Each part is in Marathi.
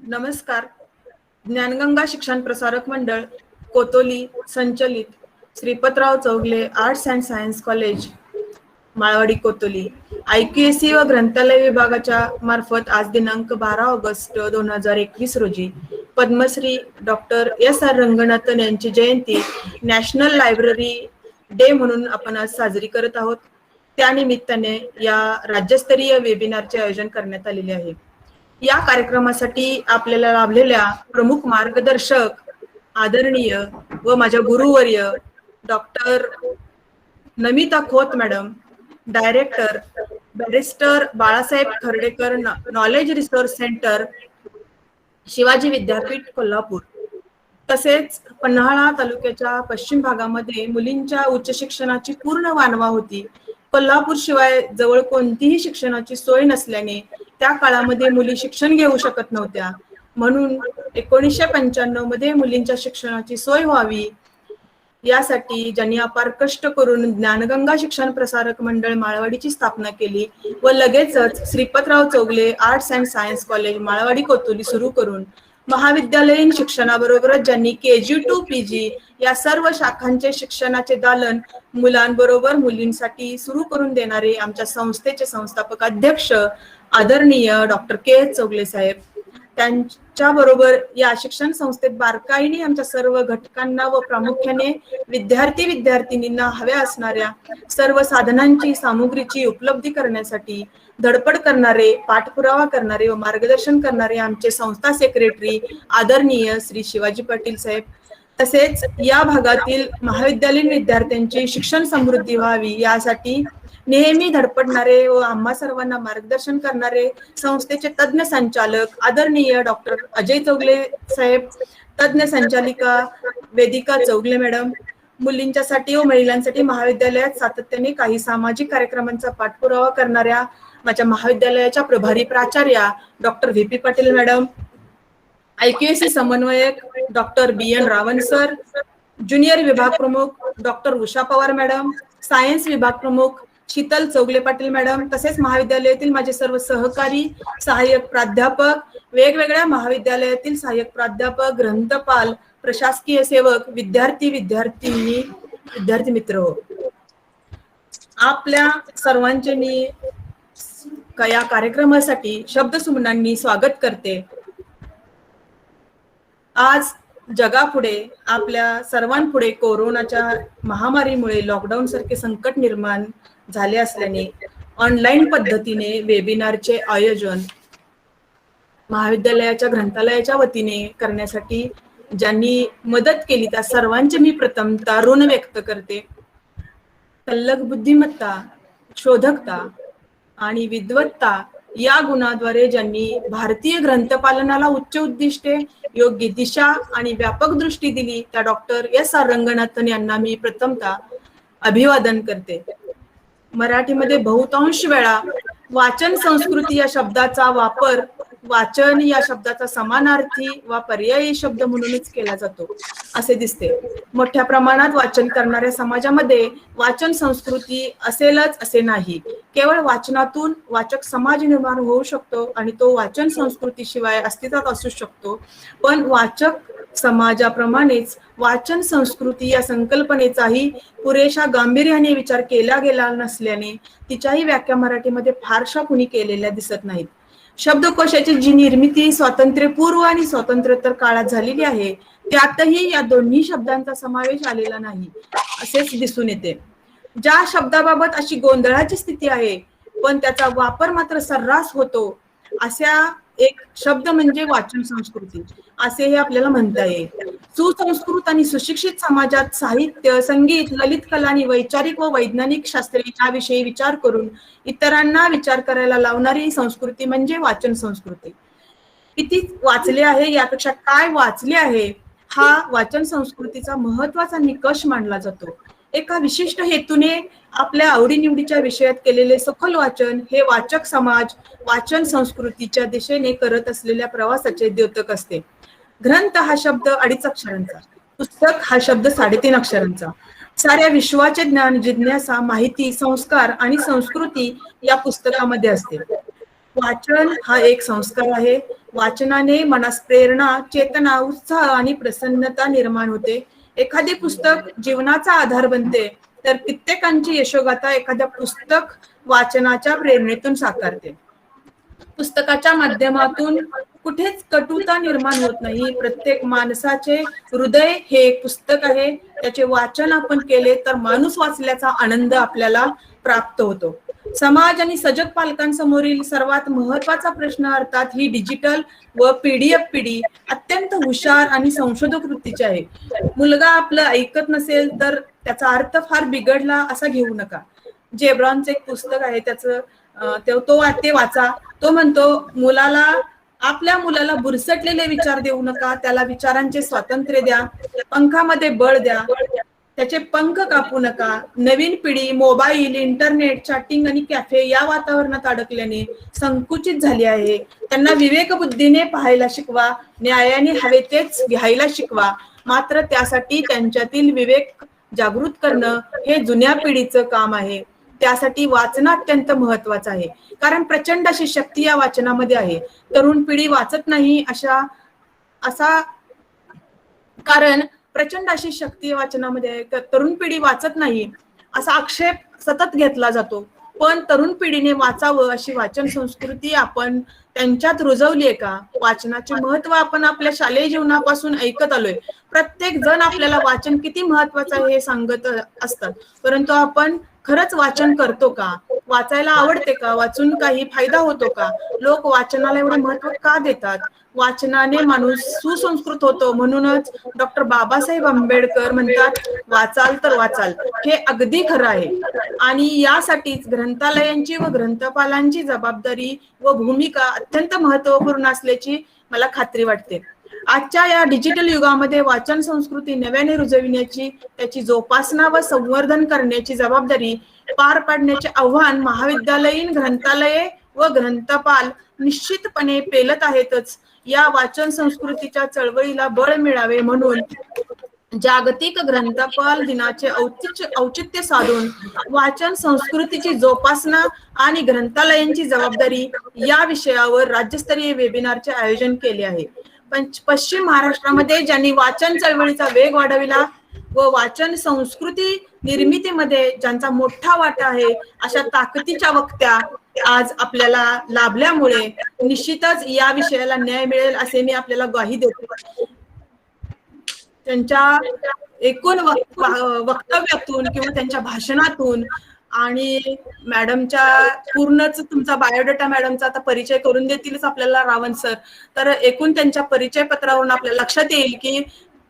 नमस्कार. ज्ञानगंगा शिक्षण प्रसारक मंडळ कोतोली संचलित Shripatrao Chougule arts and science college Malwadi Kotoli IQAC व ग्रंथालय विभागाच्या मार्फत आज दिनांक 12 ऑगस्ट 2021 रोजी पद्मश्री डॉक्टर S.R. रंगनाथन यांची जयंती नॅशनल लायब्ररी डे म्हणून आपण आज साजरी करत आहोत. त्यानिमित्ताने या राज्यस्तरीय वेबिनारचे आयोजन करण्यात आलेले आहे. या कार्यक्रमासाठी आपल्याला लाभलेल्या प्रमुख मार्गदर्शक आदरणीय व माझ्या गुरुवर्य doctor Namita Khot madam, director barrister Balasaheb Khardekar knowledge resource centre Shivaji Vidyapeeth Kolhapur, तसेच पन्हाळा तालुक्याच्या पश्चिम भागामध्ये मुलींच्या उच्च शिक्षणाची पूर्ण वानवा होती. कोल्हापूर शिवाय जवळ कोणतीही शिक्षणाची सोय नसल्याने त्या काळामध्ये मुली शिक्षण घेऊ शकत नव्हत्या. म्हणून 1995 मध्ये मुलींच्या शिक्षणाची सोय व्हावी यासाठी ज्यांनी अपार कष्ट करून ज्ञानगंगा शिक्षण प्रसारक मंडळ माळवाडीची स्थापना केली व लगेचच Shripatrao Chougule arts and science college Malwadi Kotoli सुरू करून महाविद्यालयीन शिक्षणाबरोबरच ज्यांनी KG to PG या सर्व शाखांचे शिक्षणाचे दालन मुलांबरोबर मुलींसाठी सुरू करून देणारे आमच्या संस्थेचे संस्थापक अध्यक्ष आदरणीय डॉक्टर K. चौगले साहेब, त्यांच्या बरोबर या शिक्षण संस्थेत बारकाईने आमच्या सर्व घटकांना व प्रामुख्याने विद्यार्थी विद्यार्थिनींना हव्या असणाऱ्या सर्व साधनांची सामुग्रीची उपलब्धी करण्यासाठी धडपड करणारे, पाठपुरावा करणारे व मार्गदर्शन करणारे आमचे संस्था सेक्रेटरी आदरणीय श्री शिवाजी पाटील साहेब, तसेच या भागातील महाविद्यालयीन विद्यार्थ्यांची शिक्षण समृद्धी व्हावी यासाठी नेहमी धडपडणारे व आम्हा सर्वांना मार्गदर्शन करणारे संस्थेचे तज्ञ संचालक आदरणीय डॉक्टर अजय चौगले साहेब, तज्ञ संचालिका वेदिका चौगले मॅडम, मुलींच्यासाठी व महिलांसाठी महाविद्यालयात सातत्याने काही सामाजिक कार्यक्रमांचा पाठपुरावा करणाऱ्या माझ्या महाविद्यालयाच्या प्रभारी प्राचार्या doctor VP Patil madam, IQAC समन्वयक doctor BN Ravan sir, junior विभाग प्रमुख doctor Usha Pawar madam, science विभाग प्रमुख शीतल चौगले पाटील मॅडम, तसेच महाविद्यालयातील माझे सर्व सहकारी, सहाय्यक प्राध्यापक, वेगवेगळ्या महाविद्यालयातील सहाय्यक प्राध्यापक, ग्रंथपाल, प्रशासकीय सेवक, विद्यार्थी मित्र, आपल्या सर्वांचे मी या कार्यक्रमासाठी शब्दसुमनांनी स्वागत करते. आज जगापुढे आपल्या सर्वांपुढे कोरोनाच्या महामारीमुळे लॉकडाऊन सारखे संकट निर्माण झाले असल्याने ऑनलाईन पद्धतीने वेबिनारचे आयोजन महाविद्यालयाच्या ग्रंथालयाच्या वतीने करण्यासाठी ज्यांनी मदत केली त्या सर्वांचे मी प्रथमतः ऋण व्यक्त करते. तल्लख बुद्धिमत्ता, शोधकता आणि विद्वत्ता या गुणाद्वारे ज्यांनी भारतीय ग्रंथपालनाला उच्च उद्दिष्टे, योग्य दिशा आणि व्यापक दृष्टी दिली त्या डॉक्टर S.R. रंगनाथन यांना मी प्रथमतः अभिवादन करते. मराठीमध्ये बहुतांश वेळा वाचन संस्कृती या शब्दाचा वापर वाचन या शब्दाचा समानार्थी वा पर्यायी शब्द म्हणूनच केला जातो असे दिसते. मोठ्या प्रमाणात वाचन करणाऱ्या समाजामध्ये वाचन संस्कृती असेलच असे नाही. केवळ वाचनातून वाचक समाज निर्माण होऊ शकतो आणि तो वाचन संस्कृतीशिवाय अस्तित्वात असू शकतो. पण वाचक समाजाप्रमाणेच वाचन संस्कृती या संकल्पनेचाही पुरेशा गांभीर्याने विचार केला गेला नसल्याने तिच्याही व्याख्या मराठीमध्ये फारशा कुणी केलेल्या दिसत नाहीत. शब्दकोशाची जी निर्मिती स्वातंत्र्यपूर्व आणि स्वातंत्र्योत्तर काळात झालेली आहे त्यातही या दोन्ही शब्दांचा समावेश आलेला नाही असेच दिसून येते. ज्या शब्दाबाबत अशी गोंधळाची स्थिती आहे पण त्याचा वापर मात्र सर्रास होतो अशा एक शब्द म्हणजे वाचन संस्कृती असे हे आपल्याला म्हणता येईल. सुसंस्कृत आणि सुशिक्षित समाजात साहित्य, संगीत, ललित कला आणि वैचारिक व वैज्ञानिक शास्त्रे याविषयी विचार करून इतरांना विचार करायला लावणारी संस्कृती म्हणजे वाचन संस्कृती. किती वाचले आहे यापेक्षा काय वाचले आहे हा वाचन संस्कृतीचा महत्वाचा निकष मानला जातो. एका विशिष्ट हेतूने आपल्या आवडीनिवडीच्या विषयात केलेले सखोल वाचन हे वाचक समाज वाचन संस्कृतीच्या दिशेने करत असलेल्या प्रवासाचे द्योतक असते. ग्रंथ हा शब्द 2.5 अक्षरांचा, पुस्तक हा शब्द 3.5 अक्षरांचा. साऱ्या विश्वाचे ज्ञान, जिज्ञासा, माहिती, संस्कार आणि संस्कृती या पुस्तकामध्ये असते. वाचन हा एक संस्कार आहे. वाचनाने मनास प्रेरणा, चेतना, उत्साह आणि प्रसन्नता निर्माण होते. एखादे पुस्तक जीवनाचा आधार बनते, तर कित्येकांची यशोगाथा एखाद्या पुस्तक वाचनाच्या प्रेरणेतून साकारते. पुस्तकाच्या माध्यमातून कुठेच कटुता निर्माण होत नाही. प्रत्येक माणसाचे हृदय हे एक पुस्तक आहे. त्याचे वाचन आपण केले तर माणूस वाचल्याचा आनंद आपल्याला प्राप्त होतो. समाज आणि सजग पालकांसमोरील सर्वात महत्वाचा प्रश्न अर्थात ही डिजिटल व पीडीएफ पिढी अत्यंत हुशार आणि संशोधक वृत्तीची आहे. मुलगा आपलं ऐकत नसेल तर त्याचा अर्थ फार बिघडला असा घेऊ नका. जेब्रॉनचं एक पुस्तक आहे, त्याचं ते वाचा. तो म्हणतो, आपल्या मुलाला बुरसटलेले विचार देऊ नका, त्याला विचारांचे स्वातंत्र्य द्या, पंखामध्ये बळ द्या, त्याचे पंख कापू नका. नवीन पिढी मोबाईल, इंटरनेट, चॅटिंग आणि कॅफे या वातावरणात अडकल्याने संकुचित झाली आहे. त्यांना विवेकबुद्धीने पाहायला शिकवा, न्यायाने हवे तेच घ्यायला शिकवा. मात्र त्यासाठी त्यांच्यातील विवेक जागृत करणं हे जुन्या पिढीचं काम आहे. त्यासाठी वाचन अत्यंत महत्वाचं आहे, कारण प्रचंड अशी शक्ती या वाचनामध्ये आहे. तरुण पिढी वाचत नाही कारण प्रचंड अशी शक्ती वाचनामध्ये आहे. तरुण पिढी वाचत नाही असा आक्षेप सतत घेतला जातो. पण तरुण पिढीने वाचावं अशी वाचन संस्कृती आपण त्यांच्यात रुजवली आहे का? वाचनाचे महत्व आपण आपल्या शालेय जीवनापासून ऐकत आलोय. प्रत्येक जण आपल्याला वाचन किती महत्वाचं आहे हे सांगत असतात, परंतु आपण खरंच वाचन करतो का? वाचायला आवडते का? वाचून काही फायदा होतो का? लोक वाचनाला एवढं महत्व का देतात? वाचनाने माणूस सुसंस्कृत होतो. म्हणूनच डॉक्टर बाबासाहेब आंबेडकर म्हणतात, वाचाल तर वाचाल. हे अगदी खरं आहे. आणि यासाठीच ग्रंथालयांची व ग्रंथपालांची जबाबदारी व भूमिका अत्यंत महत्वपूर्ण असल्याची मला खात्री वाटते. आजच्या या डिजिटल युगामध्ये वाचन संस्कृती नव्याने रुजविण्याची, त्याची जोपासना व संवर्धन करण्याची जबाबदारी पार पाडण्याचे आव्हान महाविद्यालयीन ग्रंथालये व ग्रंथपाल निश्चितपणे पेलत आहेतच. या वाचन संस्कृतीच्या चळवळीला बळ मिळावे म्हणून जागतिक ग्रंथपाल दिनाचे औचित्य साधून वाचन संस्कृतीची जोपासना आणि ग्रंथालयांची जबाबदारी या विषयावर राज्यस्तरीय वेबिनारचे आयोजन केले आहे. पश्चिम महाराष्ट्रामध्ये ज्यांनी वाचन चळवळीचा वेग वाढविला व वाचन संस्कृती निर्मितीमध्ये ज्यांचा मोठा वाटा आहे, अशा ताकदीच्या वक्त्या आज आपल्याला लाभल्यामुळे निश्चितच या विषयाला न्याय मिळेल असे मी आपल्याला ग्वाही देतो. त्यांच्या एकूण वक्तव्यातून किंवा त्यांच्या भाषणातून आणि मॅडमच्या पूर्णच तुमचा बायोडेटा मॅडमचा आता परिचय करून देतीलच आपल्याला रावण सर. तर एकूण त्यांच्या परिचय पत्रावरून आपल्याला लक्षात येईल की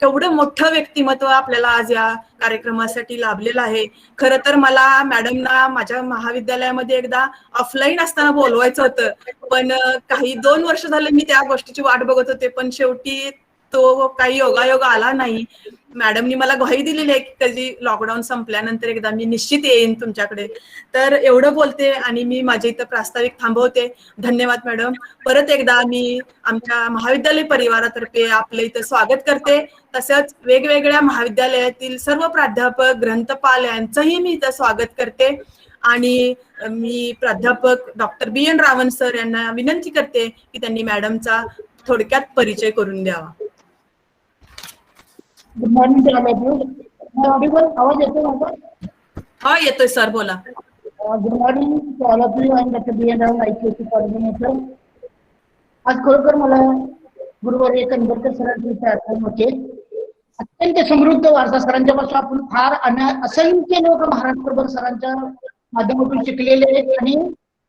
केवढं मोठं व्यक्तिमत्व आपल्याला आज या कार्यक्रमासाठी लाभलेलं आहे. खरं तर मला मॅडमना माझ्या महाविद्यालयामध्ये एकदा ऑफलाईन असताना बोलवायचं होतं, पण काही 2 वर्ष झाले मी त्या गोष्टीची वाट बघत होते, पण शेवटी तो काही योगायोग आला नाही. मॅडमनी मला ग्वाही दिलेली आहे की कधी लॉकडाऊन संपल्यानंतर एकदा मी निश्चित येईन तुमच्याकडे. तर एवढं बोलते आणि मी माझ्या इथं प्रास्ताविक थांबवते. धन्यवाद मॅडम. परत एकदा मी आमच्या महाविद्यालय परिवारातर्फे आपलं इथं स्वागत करते. तसंच वेगवेगळ्या महाविद्यालयातील सर्व प्राध्यापक, ग्रंथपाल यांचंही मी इथं स्वागत करते. आणि मी प्राध्यापक डॉक्टर BN रावण सर यांना विनंती करते की त्यांनी मॅडमचा थोडक्यात परिचय करून द्यावा. Good morning to all of you. आवाज येतो माझा? हा येतोय सर, बोला. Good morning to all of you. आणि doctor BN Ravan, IQAC coordinator. आज खरोखर मला गुरुवारी कंदरकर सरांची आठवण होते. अत्यंत समृद्ध वारसा सरांच्या पासून आपण फार असंख्य लोक महाराष्ट्रभर सरांच्या माध्यमातून शिकलेले आहेत आणि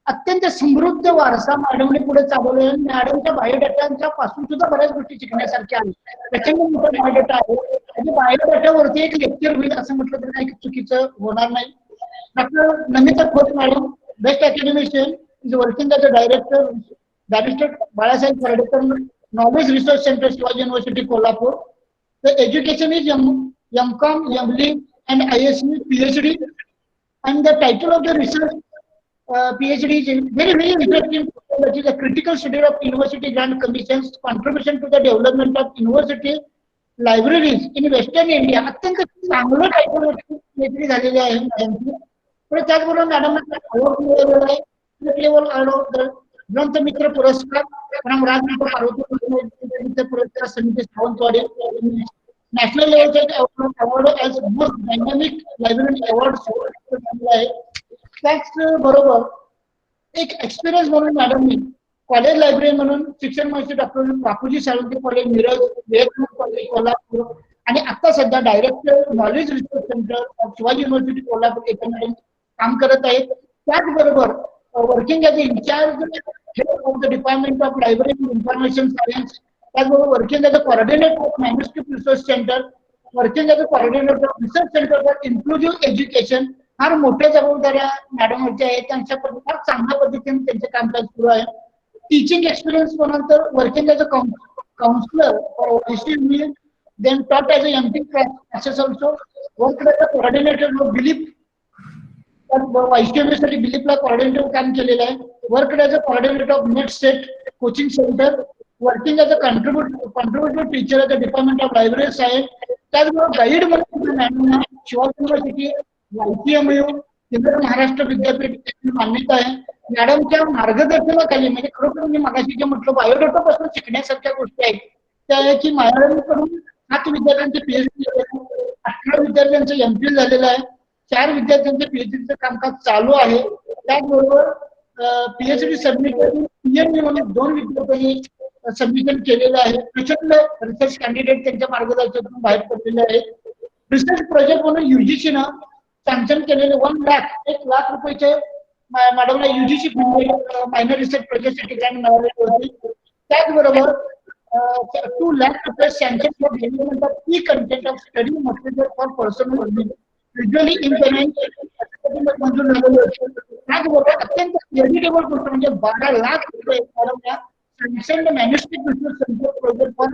अत्यंत समृद्ध वारसा मॅडमने पुढे चालवले. मॅडमच्या बायोडेटांच्या पासून सुद्धा बऱ्याच गोष्टी शिकण्यासारख्या आहेत. प्रचंड मोठा बायोडेटा आहे आणि बायोडेटावरती एक लेक्चर होईल असं म्हटलं तरी काही चुकीचं होणार नाही. Doctor Namita Khot madam, best academician, is working as a director, barrister Balasaheb Kardekar knowledge research centre, Shivaji university, Kolhapur. The education is M.Com, MLE and ISc, PhD, and the title of the research PhD is very interesting. That is a critical study of university grant commissions contribution to the development of university libraries in Western India. अत्यंत चांगलं टायटल PhD झालेले आहे. पण त्याचबरोबर मॅडमना अवॉर्ड मिळालेला आहे, लेवल ऑफ द ग्रंथमित्र पुरस्कार राजमाता पार्वती मित्र पुरस्कार समिती सावंतवाडी, नॅशनल लेवलचे award as most dynamic library award आहे. त्याचबरोबर एक एक्सपिरियन्स म्हणून मॅडमनी कॉलेज लायब्ररी म्हणून शिक्षण मंत्री doctor Bapuji Salunkhe college Miraj, Vivekanand college Kolhapur आणि आता सध्या director knowledge research centre Shivaji university Kolhapur येथे काम करत आहेत. त्याचबरोबर working as in charge of the department of library and information science, त्याचबरोबर working as a coordinator of manuscript research centre, working as a coordinator of research centre for inclusive education. फार मोठ्या जबाबदाऱ्या मॅडमवरच्या आहेत. त्यांच्या फार चांगल्या पद्धतीने त्यांचे कामकाज सुरू आहे. टीचिंग एक्सपिरियन्स म्हणून तर working as a counsellor for then taught as a MPhil classes also, worked as a coordinator of BILIP, साठी बिलिपला कोऑर्डिनेटर काम केलेलं आहे. Worked as a coordinator of NET SET coaching centre, working as a contributive teacher at the department of library science. त्याचबरोबर गाईड म्हणून मॅडमना शिवाजी युनिव्हर्सिटी, YPMU, महाराष्ट्र विद्यापीठ मान्यता आहे. मॅडमच्या मार्गदर्शनाखाली म्हणजे खरोखर मी मगाशी जे म्हटलं बायोडेटा पासून शिकण्यासारख्या गोष्टी आहेत त्या की मॅडमकडून 7 विद्यार्थ्यांचे PhD झाले, 18 विद्यार्थ्यांचं MPhil झालेलं आहे, 4 विद्यार्थ्यांचे PhDचं कामकाज चालू आहे. त्याचबरोबर PhD सबमिशन PME म्हणून 2 विद्यार्थ्यांनी सबमिशन केलेलं आहे. प्रचंड रिसर्च कॅन्डिडेट त्यांच्या मार्गदर्शनातून बाहेर पडलेले आहेत. रिसर्च प्रोजेक्ट म्हणून UGC न सँक्शन केलेले 1 लाख रुपयाचे मॅडमला UGC मायनर रिसर्च प्रोजेक्टसाठी ग्रँट मिळालेली होती. त्याचबरोबर 2 लाख रुपये sanction for development of E content of study material for personal learning visually इम्पेअर्ड मंजूर झालेले होते. त्याचबरोबर अत्यंत क्रेडिटेबल गोष्ट म्हणजे 12 लाख रुपये मॅडमला sanction manuscript research centre project for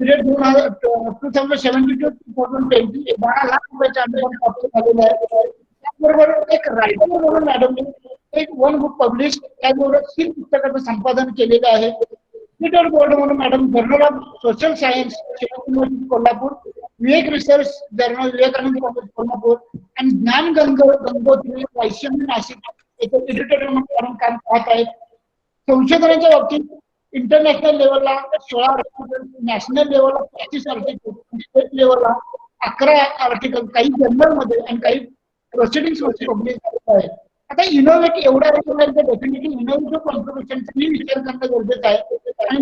period 2017 to 2020 12 lakh रुपयाचा अनुदान प्राप्त झालेलं आहे. त्याचबरोबर एक रायटर म्हणून मॅडमने एक 1 बुक पब्लिश, त्याचबरोबर 3 पुस्तकाचं संपादन केलेलं आहे. ट्विटर बोर्ड म्हणून madam journal of social science Shivaji university Kolhapur, Vivek research journal Vivekanand college Kolhapur आणि ज्ञान गंगोत्री YCM नाशिक येथे एडिटर म्हणून काम पाहत आहेत. संशोधनाच्या बाबतीत इंटरनॅशनल लेवलला 16 आर्टिकल, नॅशनल लेवलला 35 आर्टिकल, स्टेट लेवलला 11 आर्टिकल, काही जर्नलमध्ये आणि काही प्रोसिडिंग्स मध्ये पब्लिश झालेले आहेत. आता इनोव्हेट एवढा डेफिनेटली इनोव्हेटिव्ह कॉन्ट्रिब्युशनचा विचार करणं गरजेचं आहे. आणि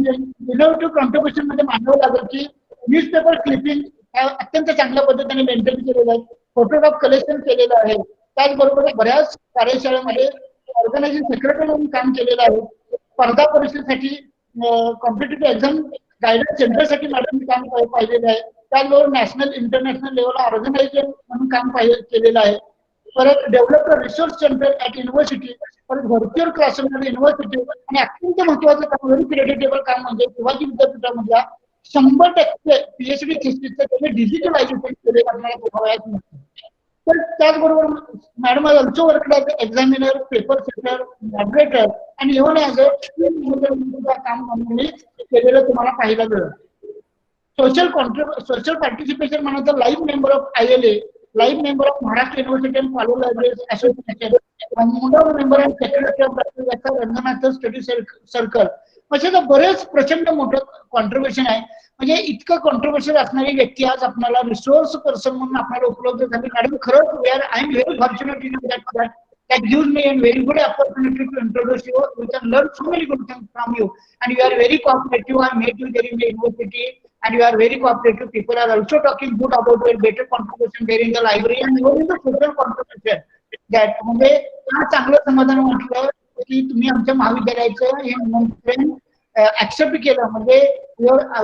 इनोव्हेटिव्ह कॉन्ट्रिब्युशन मध्ये मानवं लागेल की न्यूजपेपर क्लिपिंग अत्यंत चांगल्या पद्धतीने मेंटेन केलेलं आहे, फोटोग्राफ कलेक्शन केलेलं आहे. त्याचबरोबर बऱ्याच कार्यशाळेमध्ये ऑर्गनायझिंग सेक्रेटरी म्हणून काम केलेलं आहे. स्पर्धा परीक्षेसाठी कॉम्पिटेटिव्ह एक्झाम गायडन्स सेंटरसाठी मॅडम काम पाहिलेलं आहे. त्याचबरोबर नॅशनल इंटरनॅशनल लेवलला ऑर्गनायझर म्हणून काम केलेलं आहे. परत develop research centre at university, परत व्हर्च्युअल क्लासरूम युनिव्हर्सिटी आणि अत्यंत महत्वाचं काम व्हेरी क्रेडिटेबल काम म्हणजे शिवाजी विद्यापीठामधल्या 100% PhD थिसिसचं त्याने डिजिटलायझेशन केले आपल्याला. तर त्याचबरोबर madam also work as examiner, paper setter, moderator आणि इव्हन ॲज अ काम म्हणून केलेलं तुम्हाला पाहायला मिळेल. सोशल पार्टिसिपेशन म्हणायचं life member of ILA, life member of Maharashtra university and college libraries association, member and secretary of Ranganath study circle. असे बरेच प्रचंड मोठं कॉन्ट्रिब्युशन आहे. म्हणजे इतकं कॉन्ट्रिब्युशन असणारी व्यक्ती आज आपल्याला रिसोर्स पर्सन म्हणून आपल्याला उपलब्ध झाली. मॅडम खरंच I am very fortunate that gives me a very good opportunity to introduce you. We can learn so many good things from you, and you are very cooperative. I met you there in the university, and you are very cooperative. People are also talking good about your better contribution there in the library and even in the social contribution. That म्हणजे चांगलं समाधान वाटलं की तुम्ही आमच्या महाविद्यालयाचं हे मोठे ऍक्सेप्ट केलं. म्हणजे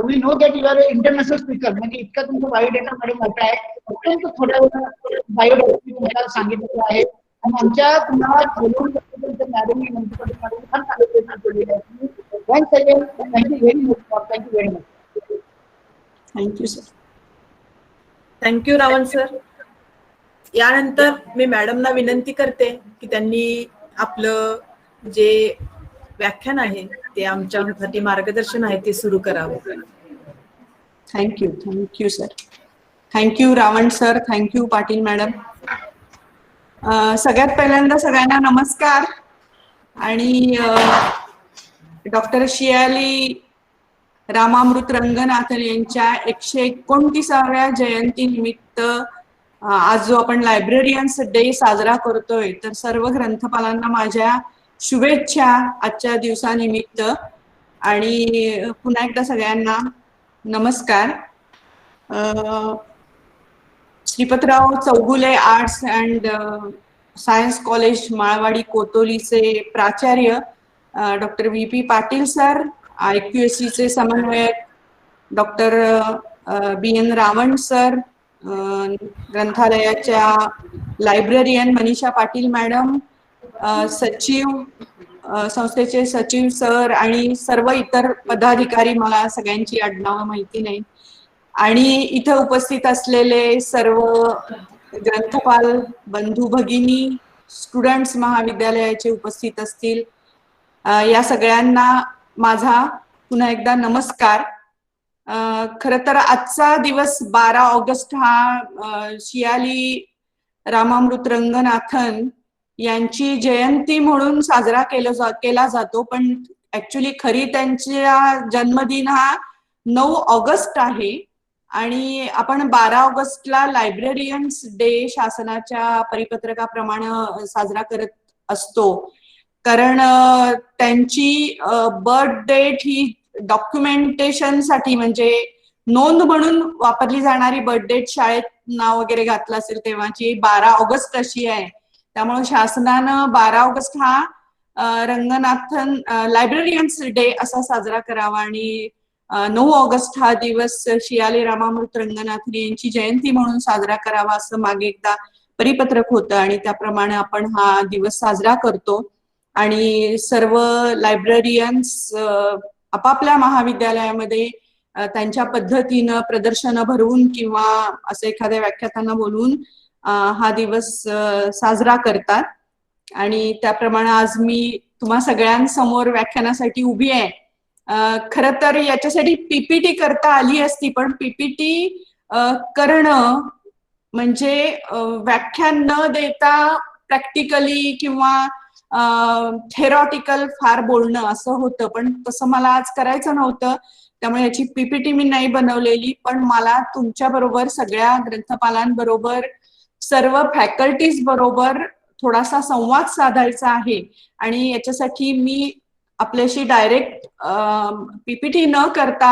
we know that you are international speaker. म्हणजे इतका तुमचा बायोडेटा मध्ये मोठा आहे. अत्यंत थोड्या वेळा बायोडेटा तुम्हाला सांगितलेलं आहे. आणि आमच्या तुम्हाला मॅडमनी once again thank you very much. Thank you very much. Thank you sir. Thank you Ravan sir. यानंतर मी मॅडमना विनंती करते की त्यांनी आपलं जे व्याख्यान आहे ते आमच्यासाठी मार्गदर्शन आहे ते सुरू करावं. Thank you sir. Thank you Ravan sir. Thank you Patil madam. सगळ्यात पहिल्यांदा सगळ्यांना नमस्कार. आणि डॉक्टर शियाली रामामृत रंगनाथन यांच्या 129व्या जयंती निमित्त आज जो आपण लायब्ररियन्स डे साजरा करतोय, तर सर्व ग्रंथपालांना माझ्या शुभेच्छा आजच्या दिवसानिमित्त. आणि पुन्हा एकदा सगळ्यांना नमस्कार. Shripatrao Chougule arts and science college Malwadi कोतोलीचे प्राचार्य doctor VP Patil sir, IQAC चे समन्वयक डॉक्टर BN रावण सर, ग्रंथालयाच्या लायब्ररियन मनीषा पाटील मॅडम, सचिव, संस्थेचे सचिव सर आणि सर्व इतर पदाधिकारी, मला सगळ्यांची आडनावं माहिती नाही, आणि इथे उपस्थित असलेले सर्व ग्रंथपाल बंधू भगिनी, स्टुडंट्स महाविद्यालयाचे उपस्थित असतील, या सगळ्यांना माझा पुन्हा एकदा नमस्कार. खर तर आजचा दिवस 12 ऑगस्ट हा शियाली रामामृत रंगनाथन यांची जयंती म्हणून साजरा केला जातो, पण ऍक्च्युली खरी त्यांचा जन्मदिन हा 9 ऑगस्ट आहे. आणि आपण 12 ऑगस्टला लायब्ररियन्स डे शासनाच्या परिपत्रकाप्रमाणे साजरा करत असतो, कारण त्यांची बर्थ डेट ही डॉक्युमेंटेशन साठी, म्हणजे नोंद म्हणून वापरली जाणारी बर्थ डेट, शाळेत नाव वगैरे घातलं असेल तेव्हाची 12 ऑगस्ट अशी आहे. त्यामुळे शासनानं 12 ऑगस्ट हा रंगनाथन लायब्ररियन्स डे असा साजरा करावा आणि 9 ऑगस्ट हा दिवस शियाली रामामृत रंगनाथन यांची जयंती म्हणून साजरा करावा असं मागे एकदा परिपत्रक होतं, आणि त्याप्रमाणे आपण हा दिवस साजरा करतो. आणि सर्व लायब्ररियन्स आपापल्या महाविद्यालयामध्ये त्यांच्या पद्धतीनं प्रदर्शनं भरवून किंवा असं एखाद्या व्याख्यात्यांना बोलवून हा दिवस साजरा करतात. आणि त्याप्रमाणे आज मी तुम्हा सगळ्यांसमोर व्याख्यानासाठी उभी आहे. खर तर याच्यासाठी PPT करता आली असती, पण PPT करणं म्हणजे व्याख्यान न देता प्रॅक्टिकली किंवा थेरॉटिकल फार बोलणं असं होतं, पण तसं मला आज करायचं नव्हतं, त्यामुळे याची PPT मी नाही बनवलेली. पण मला तुमच्या बरोबर, सगळ्या ग्रंथपालांबरोबर, सर्व फॅकल्टीज बरोबर थोडासा संवाद साधायचा आहे, आणि याच्यासाठी मी आपल्याशी डायरेक्ट PPT न करता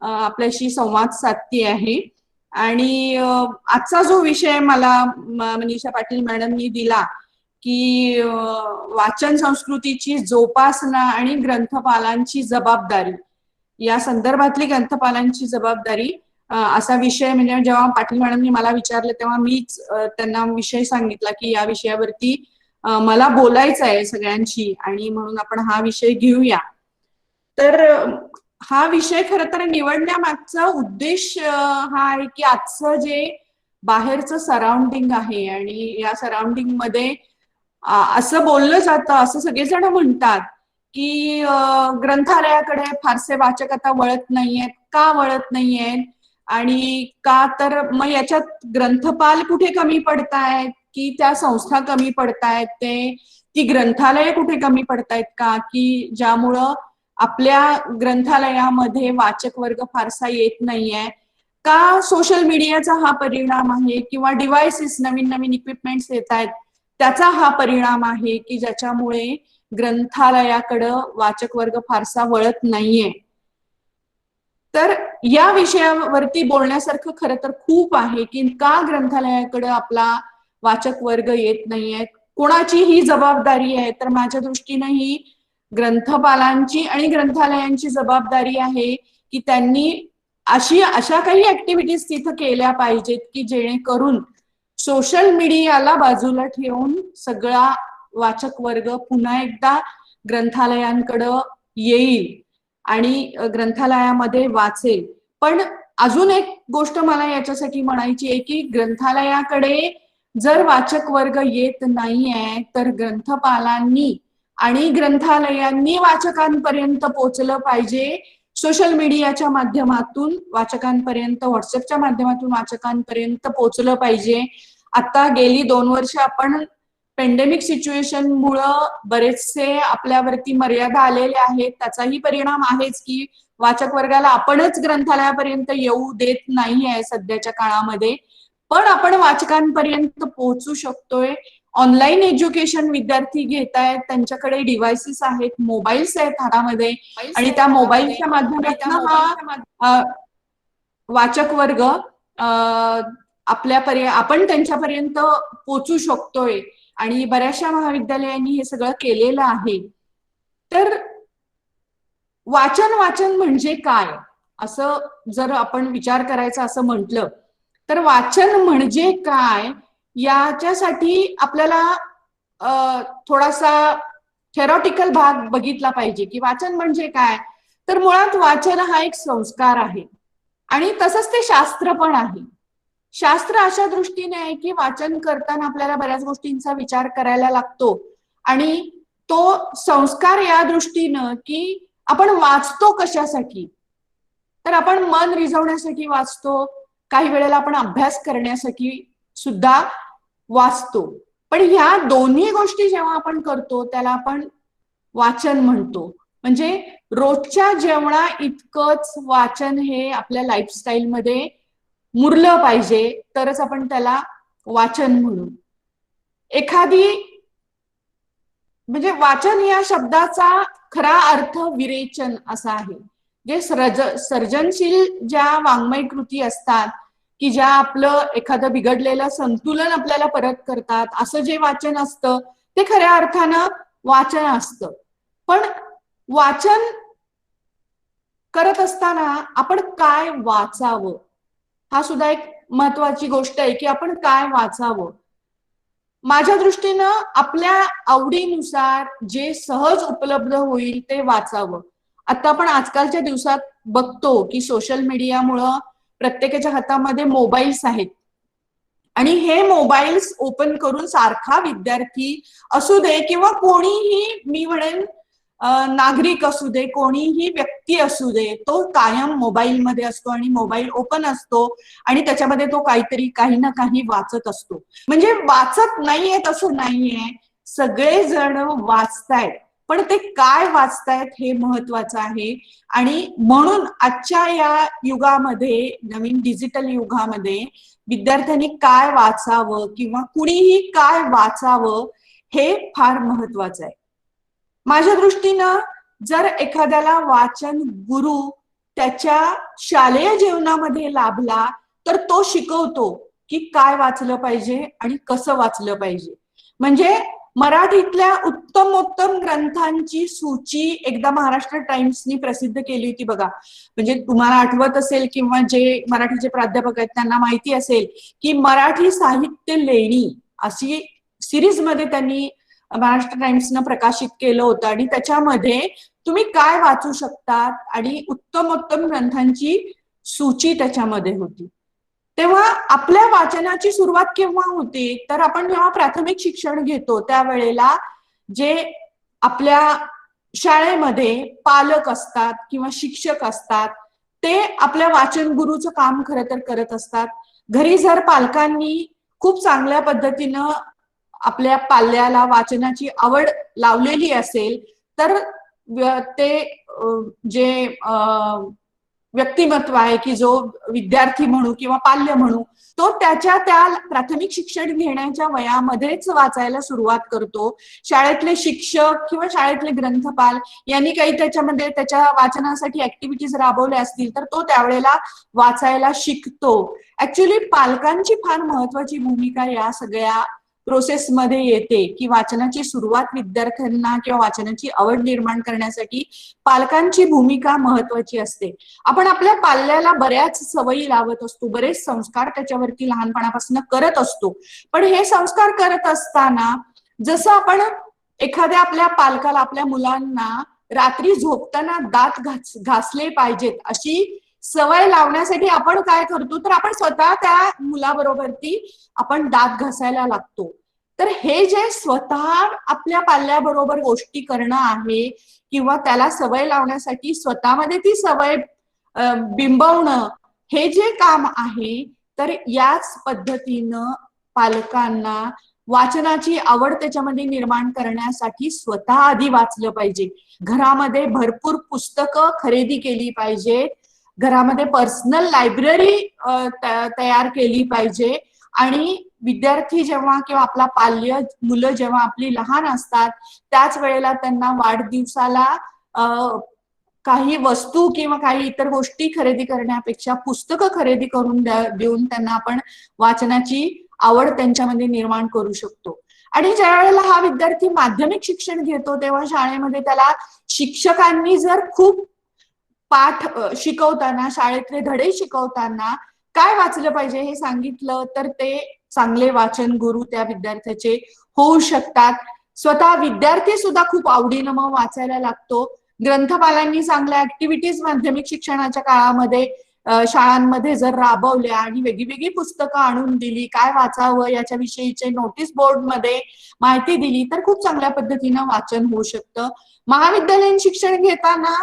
आपल्याशी संवाद साधती आहे. आणि आजचा जो विषय मला मनीषा पाटील मॅडमनी दिला की वाचन संस्कृतीची जोपासना आणि ग्रंथपालांची जबाबदारी, या संदर्भातली ग्रंथपालांची जबाबदारी असा विषय, म्हणजे जेव्हा पाटील मॅडमनी मला विचारलं तेव्हा मीच त्यांना विषय सांगितला की या विषयावरती मला बोलायचं आहे सगळ्यांशी, आणि म्हणून आपण हा विषय घेऊया. तर हा विषय खरं तर निवडण्यामागचा उद्देश हा आहे की आजचं जे बाहेरचं सराउंडिंग आहे, आणि या सराउंडिंग मध्ये असं बोललं जातं, असं सगळेजण म्हणतात की ग्रंथालयाकडे फारसे वाचक आता वळत नाहीयेत. का वळत नाहीयेत? आणि का तर मग याच्यात ग्रंथपाल कुठे कमी पडतायत की त्या संस्था कमी पडतायत, ती ग्रंथालय कुठे कमी पडतायत का, की ज्यामुळं आपल्या ग्रंथालयामध्ये वाचक वर्ग फारसा येत नाहीये का, सोशल मीडियाचा हा परिणाम आहे, किंवा डिव्हाइसेस, नवीन नवीन इक्विपमेंट्स येत आहेत त्याचा हा परिणाम आहे की ज्याच्यामुळे ग्रंथालयाकडं वाचक वर्ग फारसा वळत नाहीये. तर या विषयावरती बोलण्यासारखं खरं तर खूप आहे की का ग्रंथालयाकडे आपला वाचक वर्ग येत नाहीये, कोणाची ही जबाबदारी आहे. तर माझ्या दृष्टीनं ही ग्रंथपालांची आणि ग्रंथालयांची जबाबदारी आहे की त्यांनी अशा काही ऍक्टिव्हिटीज तिथं केल्या पाहिजेत की जेणेकरून सोशल मीडियाला बाजूला ठेवून सगळा वाचक वर्ग पुन्हा एकदा ग्रंथालयांकडं येईल आणि ग्रंथालयामध्ये वाचेल. पण अजून एक गोष्ट मला याच्यासाठी म्हणायची आहे की ग्रंथालयाकडे जर वाचक वर्ग येत नाहीये तर ग्रंथपालांनी आणि ग्रंथालयांनी वाचकांपर्यंत पोहोचलं पाहिजे. सोशल मीडियाच्या माध्यमातून वाचकांपर्यंत, व्हॉट्सअपच्या माध्यमातून वाचकांपर्यंत पोहोचलं पाहिजे. आता गेली 2 वर्ष आपण पेंडेमिक सिच्युएशन मुळे बरेचसे आपल्यावरती मर्यादा आलेल्या आहेत. त्याचाही परिणाम आहेच की वाचक वर्गाला आपणच ग्रंथालयापर्यंत येऊ देत नाही आहे सध्याच्या काळामध्ये, पण आपण वाचकांपर्यंत पोहोचू शकतोय. ऑनलाईन एज्युकेशन विद्यार्थी घेत आहेत, त्यांच्याकडे डिव्हाइसेस आहेत, मोबाईल्स आहेत हातामध्ये, आणि त्या मोबाईलच्या माध्यमातून हा वाचक वर्ग आपण त्यांच्यापर्यंत पोहोचू शकतोय. आणि बऱ्याचशा महाविद्यालयांनी हे सगळं केलेलं आहे. तर वाचन म्हणजे काय असं जर आपण विचार करायचा असं म्हटलं तर वाचन म्हणजे काय याच्यासाठी आपल्याला थोडासा थेरॉटिकल भाग बघितला पाहिजे की वाचन म्हणजे काय. तर मुळात वाचन हा एक संस्कार आहे आणि तसंच ते शास्त्र पण आहे. शास्त्र अशा दृष्टीने आहे की वाचन करताना आपल्याला बऱ्याच गोष्टींचा विचार करायला लागतो आणि तो संस्कार या दृष्टीनं की आपण वाचतो कशासाठी, तर आपण मन रिझवण्यासाठी वाचतो, काही वेळेला आपण अभ्यास करण्यासाठी सुद्धा वाचतो. पण ह्या दोन्ही गोष्टी जेव्हा आपण करतो त्याला आपण वाचन म्हणतो. म्हणजे रोजच्या जेवणा इतकंच वाचन हे आपल्या लाईफस्टाईलमध्ये मुरलं पाहिजे, तरच आपण त्याला वाचन म्हणू. म्हणजे वाचन या शब्दाचा खरा अर्थ विरेचन असा आहे. जे सर्जनशील ज्या वाङ्मय कृती असतात की ज्या आपलं एखादं बिघडलेलं संतुलन आपल्याला परत करतात, असं जे वाचन असतं ते खऱ्या अर्थानं वाचन असतं. पण वाचन करत असताना आपण काय वाचावं हा सुद्धा एक महत्वाची गोष्ट आहे की आपण काय वाचावं. माझ्या दृष्टीनं आपल्या आवडीनुसार जे सहज उपलब्ध होईल ते वाचावं. आता आपण आजकालच्या दिवसात बघतो की सोशल मीडियामुळं प्रत्येकाच्या हातामध्ये मोबाईल्स आहेत आणि हे मोबाईल्स ओपन करून सारखा विद्यार्थी असू दे किंवा कोणीही, मी म्हणेन नागरिक असू दे, कोणीही व्यक्ती असू दे, तो कायम मोबाईल मध्ये असतो आणि मोबाईल ओपन असतो आणि त्याच्यामध्ये तो काही ना काही वाचत असतो. म्हणजे वाचत नाहीये असं नाहीये, सगळेजण वाचतायत, पण ते काय वाचतायत हे महत्वाचं आहे. आणि म्हणून आजच्या या युगामध्ये, नवीन डिजिटल युगामध्ये विद्यार्थ्यांनी काय वाचावं किंवा कुणीही काय वाचावं हे फार महत्वाचं आहे. माझ्या दृष्टीनं जर एखाद्याला वाचन गुरु त्याच्या शालेय जीवनामध्ये लाभला तर तो शिकवतो की काय वाचलं पाहिजे आणि कसं वाचलं पाहिजे. म्हणजे मराठीतल्या उत्तमोत्तम ग्रंथांची सूची एकदा महाराष्ट्र टाइम्सनी प्रसिद्ध केली होती बघा. म्हणजे तुम्हाला आठवत असेल किंवा जे मराठीचे प्राध्यापक आहेत त्यांना माहिती असेल की मराठी साहित्य लेणी अशी सिरीज मध्ये त्यांनी महाराष्ट्र टाइम्सनं प्रकाशित केलं होतं आणि त्याच्यामध्ये तुम्ही काय वाचू शकतात आणि उत्तमोत्तम ग्रंथांची सूची त्याच्यामध्ये होती. तेव्हा आपल्या वाचनाची सुरुवात केव्हा होते तर आपण जेव्हा प्राथमिक शिक्षण घेतो त्यावेळेला जे आपल्या शाळेमध्ये पालक असतात किंवा शिक्षक असतात ते आपल्या वाचन गुरुचं काम खरं तर करत असतात. घरी जर पालकांनी खूप चांगल्या पद्धतीनं आपल्या पाल्याला वाचनाची आवड लावलेली असेल तर ते जे व्यक्तिमत्व आहे की जो विद्यार्थी म्हणू किंवा पाल्य म्हणू तो त्या प्राथमिक शिक्षण घेण्याच्या वयामध्येच वाचायला सुरुवात करतो. शाळेतले शिक्षक किंवा शाळेतले ग्रंथपाल यांनी काही त्याच्यामध्ये त्याच्या वाचनासाठी ऍक्टिव्हिटीज राबवल्या असतील तर तो त्यावेळेला वाचायला शिकतो. ऍक्च्युली पालकांची फार महत्वाची भूमिका या सगळ्या प्रोसेसमध्ये येते की वाचनाची सुरुवात विद्यार्थ्यांना किंवा वाचनाची आवड निर्माण करण्यासाठी पालकांची भूमिका महत्वाची असते. आपण आपल्या पाल्याला बऱ्याच सवयी लावत असतो, बरेच संस्कार त्याच्यावरती लहानपणापासून करत असतो. पण हे संस्कार करत असताना जसं आपण एखाद्या आपल्या पालकाला, आपल्या मुलांना रात्री झोपताना दात घासले पाहिजेत अशी सवय लावण्यासाठी आपण काय करतो तर आपण स्वतः त्या मुलाबरोबरती आपण दात घासायला लागतो. तर हे जे स्वतः आपल्या पाल्याबरोबर गोष्टी करणं आहे किंवा त्याला सवय लावण्यासाठी स्वतःमध्ये ती सवय बिंबवणं हे जे काम आहे तर याच पद्धतीनं पालकांना वाचनाची आवड त्याच्यामध्ये निर्माण करण्यासाठी स्वतः आधी वाचलं पाहिजे. घरामध्ये भरपूर पुस्तकं खरेदी केली पाहिजे. घरामध्ये पर्सनल लायब्ररी तयार केली पाहिजे. आणि विद्यार्थी जेव्हा किंवा आपला मुलं जेव्हा आपली लहान असतात त्याच वेळेला त्यांना वाढदिवसाला काही वस्तू किंवा काही इतर गोष्टी खरेदी करण्यापेक्षा पुस्तकं खरेदी करून देऊन त्यांना आपण वाचनाची आवड त्यांच्यामध्ये निर्माण करू शकतो. आणि ज्या वेळेला हा विद्यार्थी माध्यमिक शिक्षण घेतो तेव्हा शाळेमध्ये त्याला शिक्षकांनी जर खूप पाठ शिकवताना, शाळेतले धडे शिकवताना काय वाचलं पाहिजे हे सांगितलं तर ते चांगले वाचन गुरु त्या विद्यार्थ्याचे होऊ शकतात. स्वतः विद्यार्थी सुद्धा खूप आवडीनं मग वाचायला लागतो. ग्रंथपालांनी चांगल्या ऍक्टिव्हिटीज माध्यमिक शिक्षणाच्या काळामध्ये शाळांमध्ये जर राबवल्या आणि वेगळी पुस्तकं आणून दिली, काय वाचावं याच्याविषयीचे नोटीस बोर्डमध्ये माहिती दिली तर खूप चांगल्या पद्धतीनं वाचन होऊ शकतं. महाविद्यालयीन शिक्षण घेताना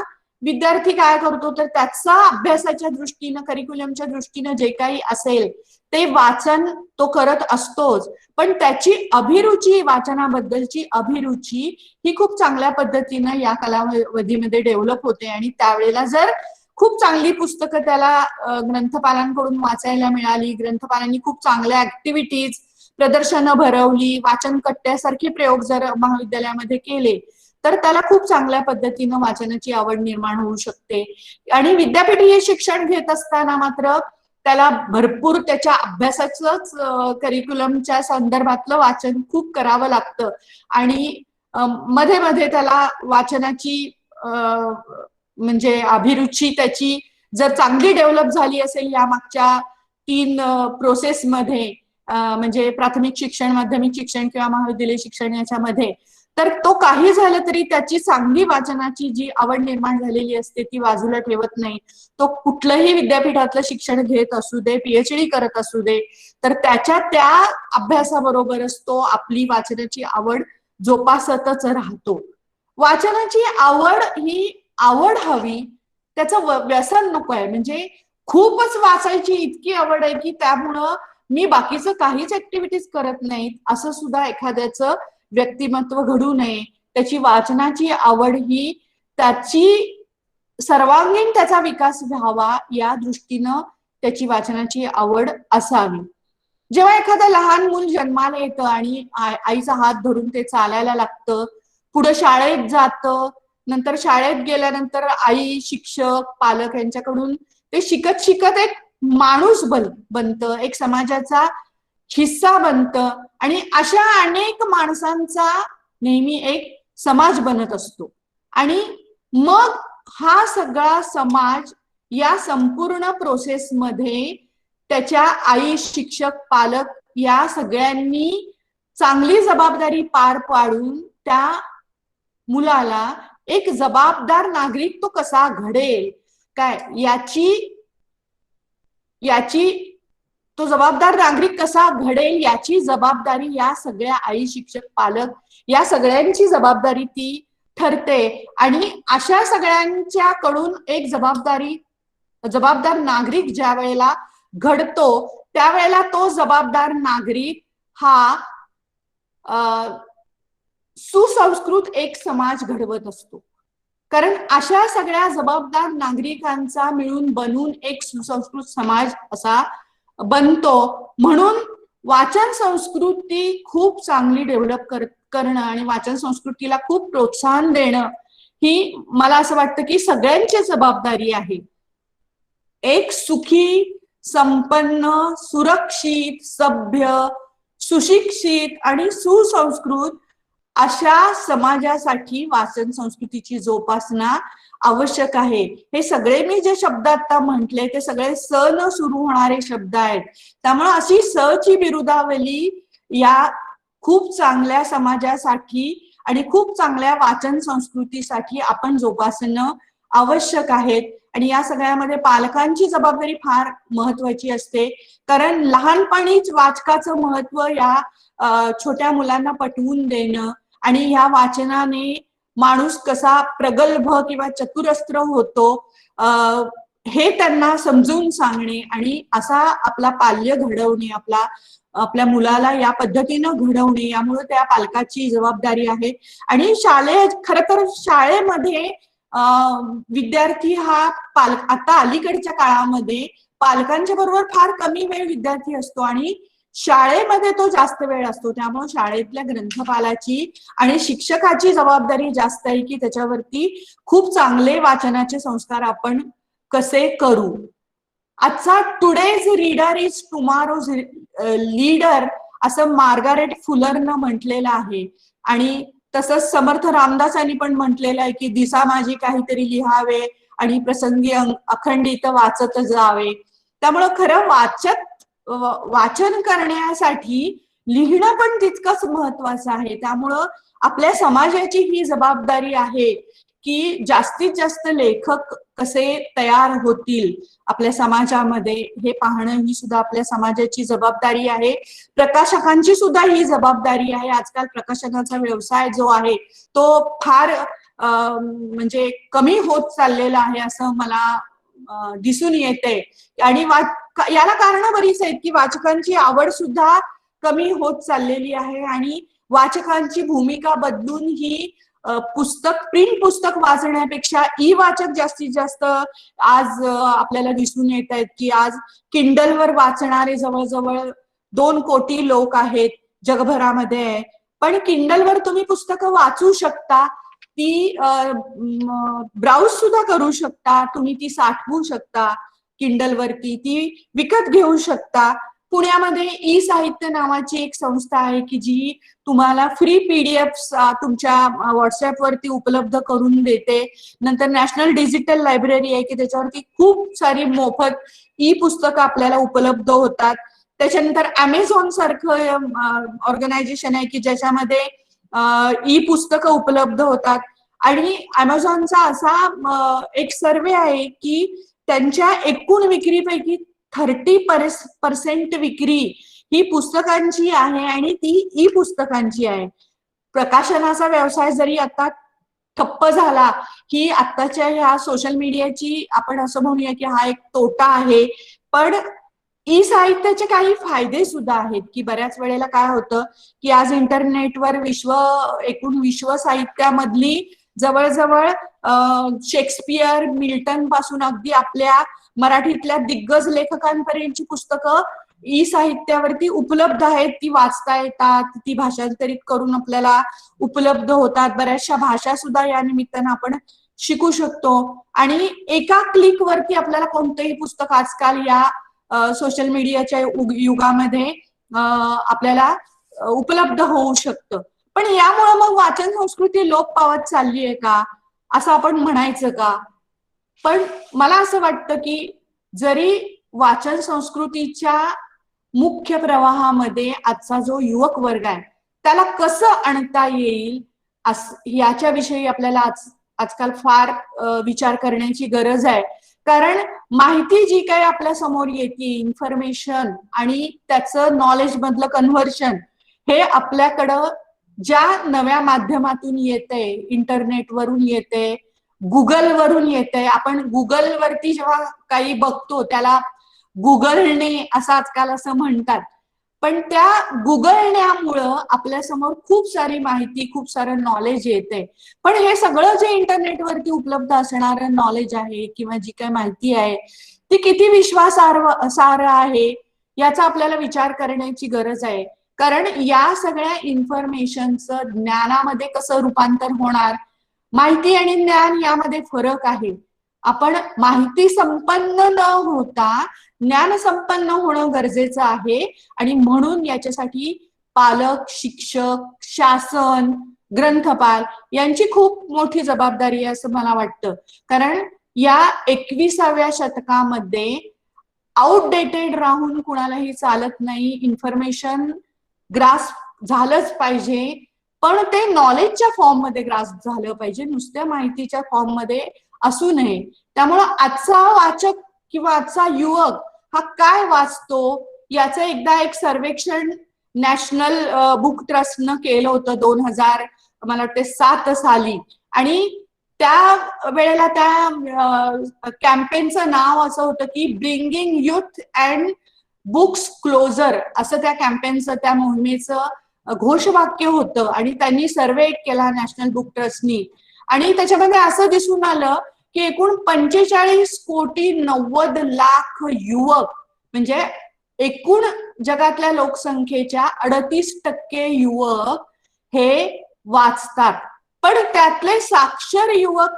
विद्यार्थी काय करतो तर त्याचा अभ्यासाच्या दृष्टीनं, करिक्युलमच्या दृष्टीनं जे काही असेल ते वाचन तो करत असतोच, पण त्याची अभिरुची, वाचनाबद्दलची अभिरुची ही खूप चांगल्या पद्धतीनं या कालावधीमध्ये डेव्हलप होते. आणि त्यावेळेला जर खूप चांगली पुस्तकं त्याला ग्रंथपालांकडून वाचायला मिळाली, ग्रंथपालांनी खूप चांगल्या ऍक्टिव्हिटीज, प्रदर्शनं भरवली, वाचन कट्ट्यासारखे प्रयोग जर महाविद्यालयामध्ये केले तर त्याला खूप चांगल्या पद्धतीनं वाचनाची आवड निर्माण होऊ शकते. आणि विद्यापीठीय शिक्षण घेत असताना मात्र त्याला भरपूर त्याच्या अभ्यासाचंच करिक्युलमच्या संदर्भातलं वाचन खूप करावं लागतं. आणि मध्ये मध्ये त्याला वाचनाची म्हणजे अभिरुची त्याची जर चांगली डेव्हलप झाली असेल या मागच्या 3 प्रोसेसमध्ये, म्हणजे प्राथमिक शिक्षण, माध्यमिक शिक्षण किंवा महाविद्यालयीन शिक्षण याच्यामध्ये, तर तो काही झालं तरी त्याची चांगली वाचनाची जी आवड निर्माण झालेली असते ती बाजूला ठेवत नाही. तो कुठलंही विद्यापीठातलं शिक्षण घेत असू दे, पीएचडी करत असू दे, तर त्या अभ्यासाबरोबरच तो आपली वाचनाची आवड जोपासतच राहतो. वाचनाची आवड ही आवड हवी, त्याचं व्यसन नको आहे. म्हणजे खूपच वाचायची इतकी आवड आहे की त्यामुळं मी बाकीचं काहीच ऍक्टिव्हिटीज करत नाहीत असं सुद्धा एखाद्याचं व्यक्तिमत्व घडू नये. त्याची वाचनाची आवड ही त्याची सर्वांगीण त्याचा विकास व्हावा या दृष्टीनं त्याची वाचनाची आवड असावी. जेव्हा एखादं लहान मूल जन्माला येतं आणि आईचा हात धरून ते चालायला लागतं, पुढे शाळेत जातं, नंतर शाळेत गेल्यानंतर आई, शिक्षक, पालक यांच्याकडून ते शिकत शिकत एक माणूस बनतं, एक समाजाचा हिस्सा बनतं. आणि अशा अनेक माणसांचा नेहमी एक समाज बनत असतो. आणि मग हा सगळा समाज या संपूर्ण प्रोसेसमध्ये त्याच्या आई, शिक्षक, पालक या सगळ्यांनी चांगली जबाबदारी पार पाडून त्या मुलाला एक जबाबदार नागरिक तो कसा घडेल काय याची तो जबाबदार नागरिक कसा घडेल याची जबाबदारी या सगळ्या आई, शिक्षक, पालक या सगळ्यांची जबाबदारी ती ठरते. आणि अशा सगळ्यांच्याकडून एक जबाबदार नागरिक ज्या वेळेला घडतो त्यावेळेला तो जबाबदार नागरिक हा सुसंस्कृत एक समाज घडवत असतो. कारण अशा सगळ्या जबाबदार नागरिकांचा मिळून बनून एक सुसंस्कृत समाज असा बनतो. म्हणून वाचन संस्कृती खूप चांगली डेव्हलप करणं आणि वाचन संस्कृतीला खूप प्रोत्साहन देणं ही मला असं वाटतं की सगळ्यांची जबाबदारी आहे. एक सुखी, संपन्न, सुरक्षित, सभ्य, सुशिक्षित आणि सुसंस्कृत अशा समाजासाठी वाचन संस्कृतीची जोपासना आवश्यक आहे. हे सगळे मी जे शब्द आता म्हटले ते सगळे स न सुरू होणारे शब्द आहेत. त्यामुळे अशी स ची बिरुदावली या खूप चांगल्या समाजासाठी आणि खूप चांगल्या वाचन संस्कृतीसाठी आपण जोपासणं आवश्यक आहेत. आणि या सगळ्यामध्ये पालकांची जबाबदारी फार महत्वाची असते. कारण लहानपणीच वाचकाचं महत्व या छोट्या मुलांना पटवून देणं आणि ह्या वाचनाने माणूस कसा प्रगल्भ किंवा चतुरस्त्र होतो हे त्यांना समजून सांगणे आणि असा आपला पाल्य घडवणे, आपला आपल्या मुलाला या पद्धतीनं घडवणे, यामुळे त्या पालकाची जबाबदारी आहे. आणि खर तर शाळेमध्ये विद्यार्थी हा आता अलीकडच्या काळामध्ये पालकांच्या बरोबर फार कमी वेळ विद्यार्थी असतो आणि शाळेमध्ये तो जास्त वेळ असतो. त्यामुळे शाळेतल्या ग्रंथपालाची आणि शिक्षकाची जबाबदारी जास्त आहे की त्याच्यावरती खूप चांगले वाचनाचे संस्कार आपण कसे करू. आजचा today's reader is tomorrow's leader असं मार्गारेट फुलरनं म्हटलेलं आहे. आणि तसंच समर्थ रामदासांनी पण म्हटलेलं आहे की दिसा माझी काहीतरी लिहावे आणि प्रसंगी अखंडित वाचत जावे. त्यामुळं खरं वाचन करण्यासाठी लिहिणं पण तितकंच महत्वाचं आहे. त्यामुळं आपल्या समाजाची ही जबाबदारी आहे की जास्तीत जास्त लेखक कसे तयार होतील आपल्या समाजामध्ये हे पाहणं ही सुद्धा आपल्या समाजाची जबाबदारी आहे. प्रकाशकांची सुद्धा ही जबाबदारी आहे. आजकाल प्रकाशनाचा व्यवसाय जो आहे तो फार म्हणजे कमी होत चाललेला आहे असं मला दिसून येते. आणि याला कारण बरीच आहेत की वाचकांची आवड सुद्धा कमी होत चाललेली आहे आणि वाचकांची भूमिका बदलून ही प्रिंट पुस्तक वाचण्यापेक्षा ई वाचक जास्तीत जास्त आज आपल्याला दिसून येत आहेत की आज किंडलवर वाचणारे जवळजवळ 2 कोटी लोक आहेत जगभरामध्ये. पण किंडलवर तुम्ही पुस्तकं वाचू शकता, ती ब्राउज सुद्धा करू शकता, तुम्ही ती साठवू शकता किंडलवरती, ती विकत घेऊ शकता. पुण्यामध्ये ई साहित्य नावाची एक संस्था आहे की जी तुम्हाला फ्री पीडीएफ तुमच्या व्हॉट्सअपवरती उपलब्ध करून देते. नंतर नॅशनल डिजिटल लायब्ररी आहे की त्याच्यावरती खूप सारी मोफत ई पुस्तकं आपल्याला उपलब्ध होतात. त्याच्यानंतर अमेझॉन सारखं ऑर्गनायझेशन आहे की ज्याच्यामध्ये ई पुस्तकं उपलब्ध होतात. आणि अमेझॉनचा असा एक सर्वे आहे की त्यांच्या एकूण विक्रीपैकी 30% विक्री ही पुस्तकांची आहे आणि ती ई पुस्तकांची आहे. प्रकाशनाचा व्यवसाय जरी आता ठप्प झाला की आत्ताच्या ह्या सोशल मीडियाची आपण असं म्हणूया की हा एक तोटा आहे, पण ई साहित्याचे काही फायदे सुद्धा आहेत की बऱ्याच वेळेला काय होतं की आज इंटरनेटवर एकूण विश्व साहित्यामधली जवळजवळ शेक्सपियर, मिल्टन पासून अगदी आपल्या मराठीतल्या दिग्गज लेखकांपर्यंतची पुस्तकं ई साहित्यावरती उपलब्ध आहेत. ती वाचता येतात, ती भाषांतरित करून आपल्याला उपलब्ध होतात. बऱ्याचशा भाषा सुद्धा या निमित्तानं आपण शिकू शकतो आणि एका क्लिक वरती आपल्याला कोणतंही पुस्तक आजकाल या सोशल मीडियाच्या युगामध्ये आपल्याला उपलब्ध होऊ शकतं. पण यामुळे मग वाचन संस्कृती लोप पावत चालली आहे का असं आपण म्हणायचं का? पण मला असं वाटतं की जरी वाचन संस्कृतीच्या मुख्य प्रवाहामध्ये आजचा जो युवक वर्ग आहे त्याला कसं आणता येईल याच्याविषयी आपल्याला आजकाल फार विचार करण्याची गरज आहे. कारण माहिती जी काही आपल्या समोर येते, इन्फॉर्मेशन आणि त्याचं नॉलेज मधलं कन्व्हर्शन हे आपल्याकडं ज्या नव्या माध्यमातून येते, इंटरनेटवरून येते, गुगलवरून येते. आपण गुगलवरती जेव्हा काही बघतो त्याला गुगलने असं आजकाल असं म्हणतात, पण त्या गुगलण्यामुळं आपल्या समोर खूप सारी माहिती, खूप सारं नॉलेज येते. पण हे सगळं जे इंटरनेटवरती उपलब्ध असणारं नॉलेज आहे किंवा जी काही माहिती आहे ती किती विश्वासार्ह आहे याचा आपल्याला विचार करण्याची गरज आहे. कारण या सगळ्या इन्फॉर्मेशनचं ज्ञानामध्ये कसं रूपांतर होणार, माहिती आणि ज्ञान यामध्ये फरक आहे. आपण माहिती संपन्न न होता ज्ञान संपन्न होणं गरजेचं आहे आणि म्हणून याच्यासाठी पालक, शिक्षक, शासन, ग्रंथपाल यांची खूप मोठी जबाबदारी आहे असं मला वाटतं. कारण या 21व्या शतकामध्ये आउटडेटेड राहून कुणालाही चालत नाही. इन्फॉर्मेशन ग्रास्प झालंच पाहिजे, पण ते नॉलेजच्या फॉर्म मध्ये ग्रास्प झालं पाहिजे, नुसत्या माहितीच्या फॉर्म मध्ये असू नये. त्यामुळं आजचा वाचक किंवा आजचा युवक हा काय वाचतो याचं एकदा एक सर्वेक्षण नॅशनल बुक ट्रस्टनं केलं होतं 2007 साली. आणि त्या वेळेला त्या कॅम्पेनचं नाव असं होतं की bringing youth and books closer असं त्या कॅम्पेनचं, त्या मोहिमेचं घोषवाक्य होतं आणि त्यांनी सर्वे केला नॅशनल बुक ट्रस्टनी आणि त्याच्यामध्ये असं दिसून आलं की एकूण 45,90,00,000 युवक म्हणजे एकूण जगातल्या लोकसंख्येच्या 38% युवक हे वाचतात. पण त्यातले साक्षर युवक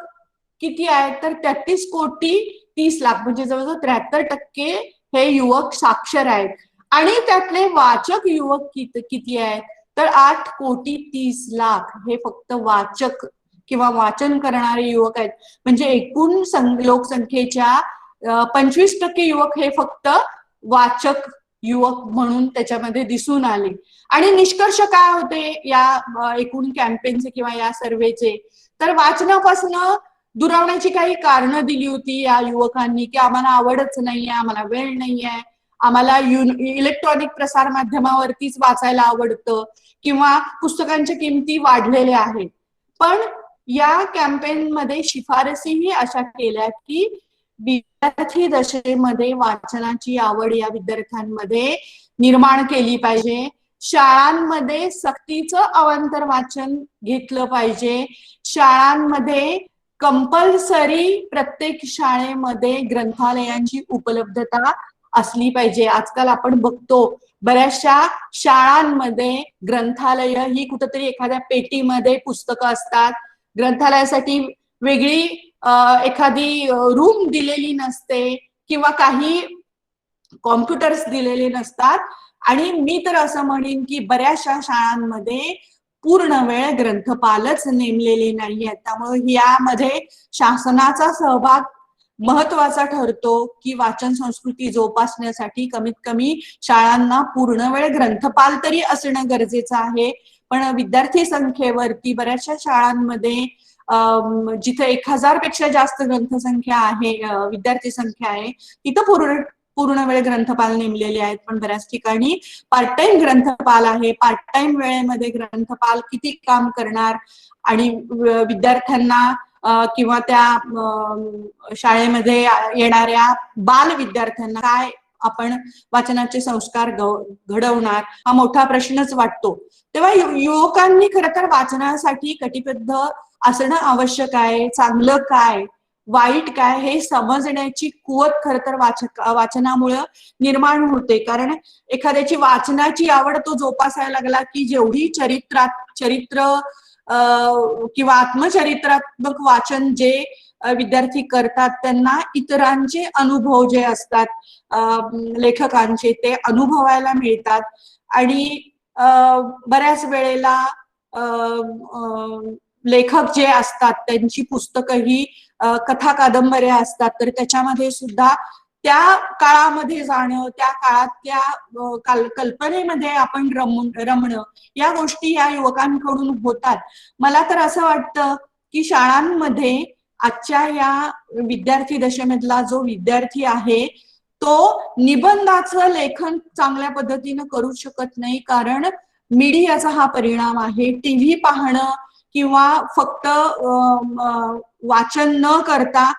किती आहेत तर 33,30,00,000 म्हणजे जवळजवळ 73% हे युवक साक्षर आहेत आणि त्यातले वाचक युवक किती आहेत तर 8,30,00,000 हे फक्त वाचक किंवा वाचन करणारे युवक आहेत. म्हणजे एकूण लोकसंख्येच्या 25% युवक हे फक्त वाचक युवक म्हणून त्याच्यामध्ये दिसून आले. आणि निष्कर्ष काय होते या एकूण कॅम्पेनचे किंवा या सर्वेचे तर वाचनापासून दुरावण्याची काही कारणं दिली होती या युवकांनी की आम्हाला आवडच नाहीये, आम्हाला वेळ नाहीये, आम्हाला इलेक्ट्रॉनिक प्रसार माध्यमावरतीच वाचायला आवडतं किंवा पुस्तकांच्या किमती वाढलेल्या आहेत. पण या कॅम्पेन मध्ये शिफारसीही अशा केल्या की विद्यार्थी दशेमध्ये वाचनाची आवड या विद्यार्थ्यांमध्ये निर्माण केली पाहिजे. शाळांमध्ये सक्तीचं अवांतर वाचन घेतलं पाहिजे. शाळांमध्ये कंपल्सरी प्रत्येक शाळेमध्ये ग्रंथालयांची उपलब्धता असली पाहिजे. आजकाल आपण बघतो बऱ्याचशा शाळांमध्ये ग्रंथालय ही कुठेतरी एखाद्या पेटीमध्ये पुस्तकं असतात. ग्रंथालयासाठी वेगळी एखादी रूम दिलेली नसते किंवा काही कॉम्प्युटर्स दिलेले नसतात. आणि मी तर असं म्हणेन की बऱ्याचशा शाळांमध्ये पूर्ण वेळ ग्रंथपालच नेमलेले नाही आहेत. त्यामुळे यामध्ये शासनाचा सहभाग महत्वाचा ठरतो की वाचन संस्कृती जोपासण्यासाठी कमीत कमी शाळांना पूर्ण वेळ ग्रंथपाल तरी असणं गरजेचं आहे. पण विद्यार्थी संख्येवरती बऱ्याचशा शाळांमध्ये जिथे 1000 पेक्षा जास्त ग्रंथसंख्या आहे, विद्यार्थी संख्या आहे, तिथं पूर्ण वेळ ग्रंथपाल नेमलेले आहेत. पण बऱ्याच ठिकाणी पार्ट टाइम ग्रंथपाल आहे. पार्ट टाइम वेळेमध्ये ग्रंथपाल किती काम करणार आणि विद्यार्थ्यांना किंवा त्या शाळेमध्ये येणाऱ्या बाल विद्यार्थ्यांना काय आपण वाचनाचे संस्कार घडवणार हा मोठा प्रश्नच वाटतो. तेव्हा युवकांनी खरं तर वाचनासाठी कटिबद्ध असणं आवश्यक आहे. चांगलं काय वाईट काय हे समजण्याची कुवत खरं तर वाचनामुळे निर्माण होते. कारण एखाद्याची वाचनाची आवड तो जोपासायला लागला की जेवढी चरित्र किंवा आत्मचरित्रात्मक वाचन जे विद्यार्थी करतात त्यांना इतरांचे अनुभव जे असतात लेखकांचे ते अनुभवायला मिळतात. आणि बऱ्याच वेळेला लेखक जे असतात त्यांची पुस्तकं ही कथा कादंबऱ्या असतात. तर त्याच्यामध्ये सुद्धा त्या काळामध्ये जाणं, त्या काळात कल्पनेमध्ये आपण रमणं या गोष्टी या युवकांकडून होतात. मला तर असं वाटतं की शाळांमध्ये आजच्या या विद्यार्थी दशेमधला जो विद्यार्थी आहे तो निबंधाचं लेखन चांगल्या पद्धतीनं करू शकत नाही. कारण मीडियाचा हा परिणाम आहे. टीव्ही पाहणं किंवा फक्त वाचन न करता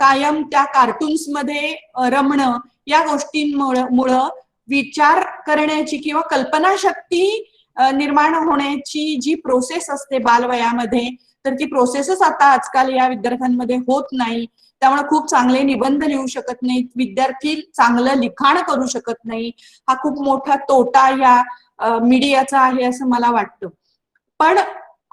कायम त्या कार्टून्स मध्ये रमणं या गोष्टींमुळं विचार करण्याची किंवा कल्पनाशक्ती निर्माण होण्याची जी प्रोसेस असते बालवयामध्ये तर ती प्रोसेसच आता आजकाल या विद्यार्थ्यांमध्ये होत नाही. त्यामुळे खूप चांगले निबंध लिहू शकत नाहीत. विद्यार्थी चांगलं लिखाण करू शकत नाही. हा खूप मोठा तोटा या मीडियाचा आहे असं मला वाटतं. पण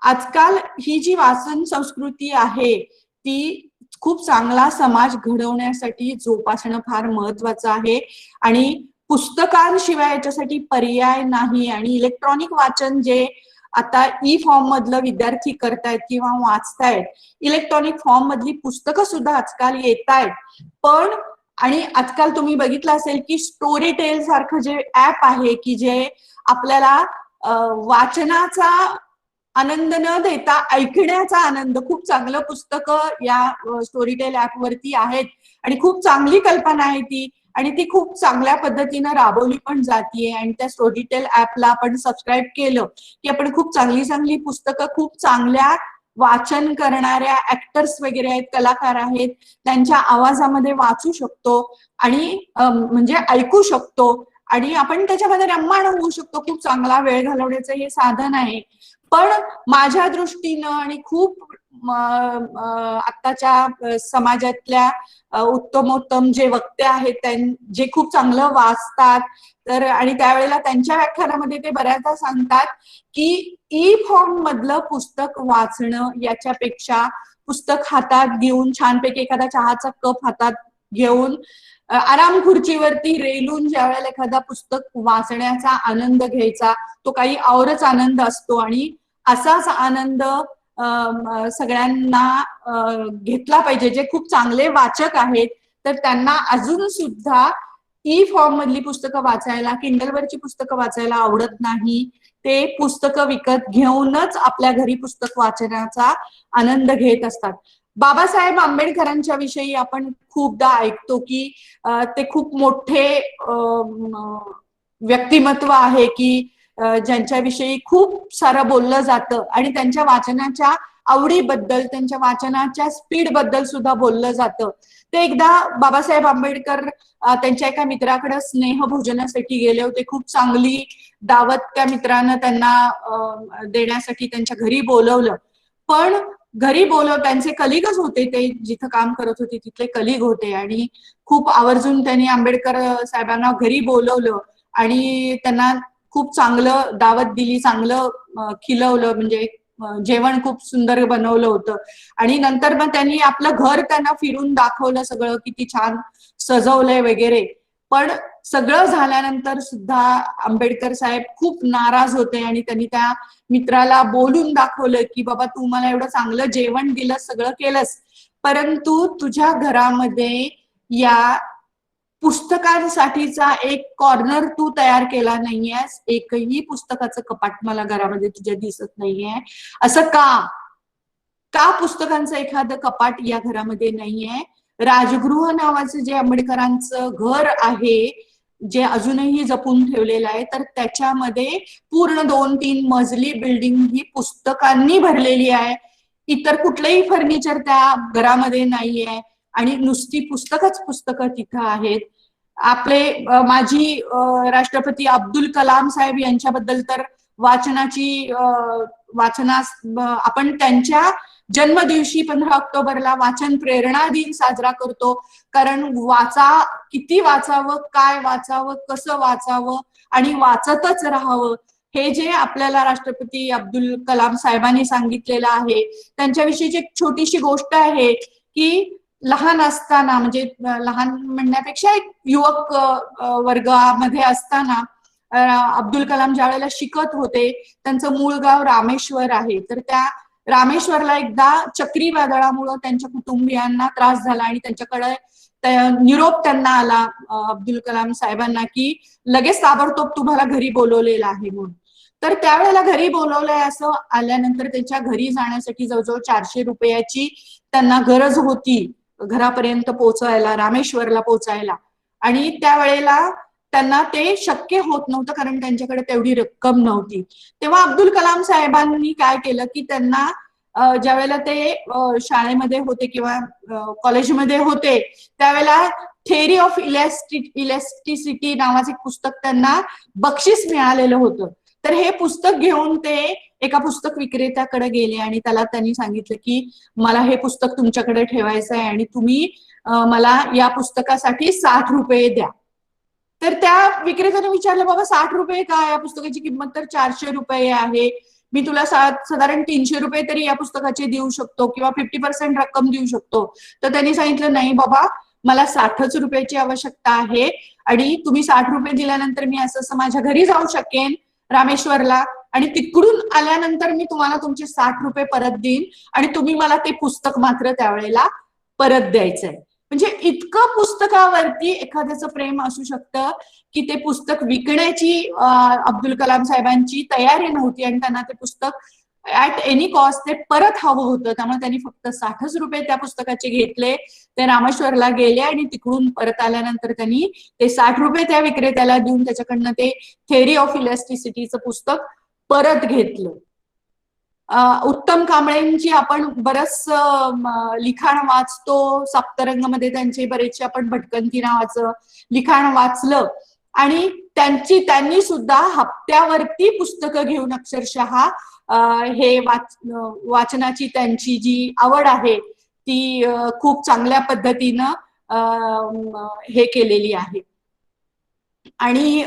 आजकाल ही जी वाचन संस्कृती आहे ती खूप चांगला समाज घडवण्यासाठी जोपासणं फार महत्वाचं आहे. आणि पुस्तकांशिवाय याच्यासाठी पर्याय नाही. आणि इलेक्ट्रॉनिक वाचन जे आता ई फॉर्म मधलं विद्यार्थी करतायत किंवा वाचतायत, इलेक्ट्रॉनिक फॉर्म मधली पुस्तकं सुद्धा आजकाल येत आहेत. पण आणि आजकाल तुम्ही बघितलं असेल की स्टोरी टेल सारखं जे ऍप आहे की जे आपल्याला वाचनाचा आनंद न देता ऐकण्याचा आनंद, खूप चांगलं पुस्तकं या स्टोरी टेल ऍप वरती आहेत आणि खूप चांगली कल्पना आहे ती आणि ती खूप चांगल्या पद्धतीनं राबवली पण जातीये. आणि त्या स्टोरी टेल ऍपला आपण सबस्क्राईब केलं की आपण खूप चांगली पुस्तकं खूप चांगल्या वाचन करणाऱ्या ऍक्टर्स वगैरे आहेत, कलाकार आहेत, त्यांच्या आवाजामध्ये वाचू शकतो आणि म्हणजे ऐकू शकतो आणि आपण त्याच्यामध्ये रममाण होऊ शकतो. खूप चांगला वेळ घालवण्याचं हे साधन आहे. पण माझ्या दृष्टीनं आणि खूप आत्ताच्या समाजातल्या उत्तमोत्तम जे वक्ते आहेत जे खूप चांगलं वाचतात, तर आणि त्यावेळेला त्यांच्या व्याख्यानामध्ये ते बऱ्याचदा सांगतात की ई फॉर्म मधलं पुस्तक वाचणं याच्यापेक्षा पुस्तक हातात घेऊन छानपैकी एखादा चहाचा कप हातात घेऊन आराम खुर्चीवरती रेलून ज्या वेळेला एखादा पुस्तक वाचण्याचा आनंद घ्यायचा, तो काही औरच आनंद असतो आणि असाच आनंद सगळ्यांना घेतला पाहिजे. जे खूप चांगले वाचक आहेत तर त्यांना अजून सुद्धा ई फॉर्म मधली पुस्तकं वाचायला, किंडलवरची पुस्तकं वाचायला आवडत नाही. ते पुस्तकं विकत घेऊनच आपल्या घरी पुस्तक वाचण्याचा आनंद घेत असतात. बाबासाहेब आंबेडकरांच्या विषयी आपण खूपदा ऐकतो की ते खूप मोठे व्यक्तिमत्व आहे की ज्यांच्याविषयी खूप सारं बोललं जातं आणि त्यांच्या वाचनाच्या आवडीबद्दल, त्यांच्या वाचनाच्या स्पीड बद्दल सुद्धा बोललं जातं. ते एकदा बाबासाहेब आंबेडकर त्यांच्या एका मित्राकडे स्नेहभोजनासाठी गेले होते. खूप चांगली दावत त्या मित्रानं त्यांना देण्यासाठी त्यांच्या घरी बोलवलं. पण घरी त्यांचे कलिगच होते, ते जिथं काम करत होते तिथले कलिग होते आणि खूप आवर्जून त्यांनी आंबेडकर साहेबांना घरी बोलवलं आणि त्यांना खूप चांगलं दावत दिली, चांगलं खिलवलं, म्हणजे जेवण खूप सुंदर बनवलं होतं. आणि नंतर मग त्यांनी आपलं घर त्यांना फिरून दाखवलं, सगळं किती छान सजवलंय वगैरे. पण सगळं झाल्यानंतर सुद्धा आंबेडकर साहेब खूप नाराज होते आणि त्यांनी त्या मित्राला बोलून दाखवलं की बाबा तू मला एवढं चांगलं जेवण दिलं, सगळं केलंस, परंतु तुझ्या घरामध्ये या पुस्तकांसाठीचा एक कॉर्नर तू तयार केला नाहीयेस, एकही पुस्तकाचं कपाट मला घरामध्ये तुझ्या दिसत नाहीये. असं का पुस्तकांचं एखादं कपाट या घरामध्ये नाहीये? राजगृह नावाचं जे आंबेडकरांचं घर आहे, जे अजूनही जपून ठेवलेलं आहे, तर त्याच्यामध्ये पूर्ण 2-3 मजली बिल्डिंग ही पुस्तकांनी भरलेली आहे. इतर कुठलंही फर्निचर त्या घरामध्ये नाहीये आणि नुसती पुस्तकच पुस्तकं तिथं आहेत. आपले माजी राष्ट्रपती अब्दुल कलाम साहेब यांच्याबद्दल तर वाचनास आपण त्यांच्या जन्मदिवशी 15 ऑक्टोबरला वाचन प्रेरणा दिन साजरा करतो. कारण किती वाचावं, काय वाचावं, कसं वाचावं आणि वाचतच राहावं, हे जे आपल्याला राष्ट्रपती अब्दुल कलाम साहेबांनी सांगितलेलं आहे. त्यांच्याविषयीची एक छोटीशी गोष्ट आहे की लहान असताना, म्हणजे लहान म्हणण्यापेक्षा एक युवक वर्गामध्ये असताना अब्दुल कलाम ज्या वेळेला शिकत होते, त्यांचं मूळ गाव रामेश्वर आहे. तर त्या रामेश्वरला एकदा चक्रीवादळामुळे त्यांच्या कुटुंबियांना त्रास झाला आणि त्यांच्याकडे निरोप त्यांना आला अब्दुल कलाम साहेबांना की लगेच ताबडतोब तुम्हाला घरी बोलवलेलं आहे म्हणून. तर त्यावेळेला घरी बोलवलंय असं आल्यानंतर त्यांच्या घरी जाण्यासाठी जवळजवळ 400 रुपयाची त्यांना गरज होती घरापर्यंत पोहोचायला, रामेश्वरला पोहोचायला. आणि त्यावेळेला त्यांना ते शक्य होत नव्हतं कारण त्यांच्याकडे तेवढी रक्कम नव्हती. तेव्हा अब्दुल कलाम साहेबांनी काय केलं की त्यांना ज्या वेळेला ते शाळेमध्ये होते किंवा कॉलेजमध्ये होते त्यावेळेला थेअरी ऑफ इलेस्टिसिटी नावाचे पुस्तक त्यांना बक्षीस मिळालेलं होतं. तर हे पुस्तक घेऊन ते एका पुस्तक विक्रेत्याकडे गेले आणि त्यांनी सांगितलं की मला हे पुस्तक तुमच्याकडे ठेवायचं आहे आणि तुम्ही मला या पुस्तकासाठी 60 रुपये द्या. तर त्या विक्रेत्याने विचारलं, बाबा 60 रुपये का? या पुस्तकाची किंमत तर 400 रुपये आहे. मी तुला साधारण 300 रुपये तरी या पुस्तकाचे देऊ शकतो किंवा 50% रक्कम देऊ शकतो. तर त्यांनी सांगितलं, नाही बाबा, मला 60च रुपयाची आवश्यकता आहे आणि तुम्ही 60 रुपये दिल्यानंतर मी असं माझ्या घरी जाऊ शकेन रामेश्वरला आणि तिकडून आल्यानंतर मी तुम्हाला तुमचे 60 रुपये परत देईन आणि तुम्ही मला ते पुस्तक मात्र त्यावेळेला परत द्यायचंय. म्हणजे इतकं पुस्तकावरती एखाद्याचं प्रेम असू शकतं की ते पुस्तक विकण्याची अब्दुल कलाम साहेबांची तयारी नव्हती आणि त्यांना ते पुस्तक ऍट एनी कॉस्ट ते परत हवं होतं. त्यामुळे त्यांनी फक्त 60च रुपये त्या पुस्तकाचे घेतले. ते रामेश्वरला गेले आणि तिकडून परत आल्यानंतर त्यांनी ते 60 रुपये त्या विक्रेत्याला देऊन त्याच्याकडनं ते थेअरी ऑफ इलेस्टिसिटीचं पुस्तक परत घेतलं. उत्तम कांबळेंची आपण बरंच लिखाण वाचतो. सप्तरंगमध्ये त्यांचे बरेचसे आपण भटकंती नावाचं लिखाण वाचलं आणि त्यांनी सुद्धा हप्त्यावरती पुस्तकं घेऊन अक्षरशः हे वाचनाची त्यांची जी आवड आहे ती खूप चांगल्या पद्धतीनं हे केलेली आहे. आणि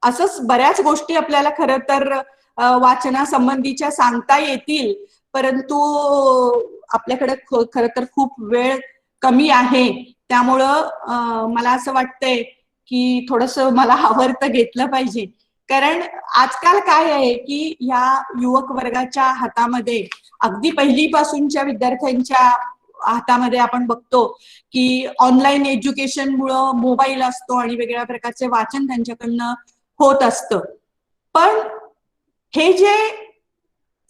असंच बऱ्याच गोष्टी आपल्याला खरं तर वाचनासंबंधीच्या सांगता येतील, परंतु आपल्याकडे खरं तर खूप वेळ कमी आहे. त्यामुळं मला असं वाटतंय की थोडंसं मला आवर्त घेतलं पाहिजे. कारण आजकाल काय आहे की ह्या युवक वर्गाच्या हातामध्ये, अगदी पहिलीपासूनच्या विद्यार्थ्यांच्या हातामध्ये आपण बघतो की ऑनलाईन एज्युकेशनमुळं मोबाईल असतो आणि वेगवेगळ्या प्रकारचे वाचन त्यांच्याकडनं होत असतं. पण हे जे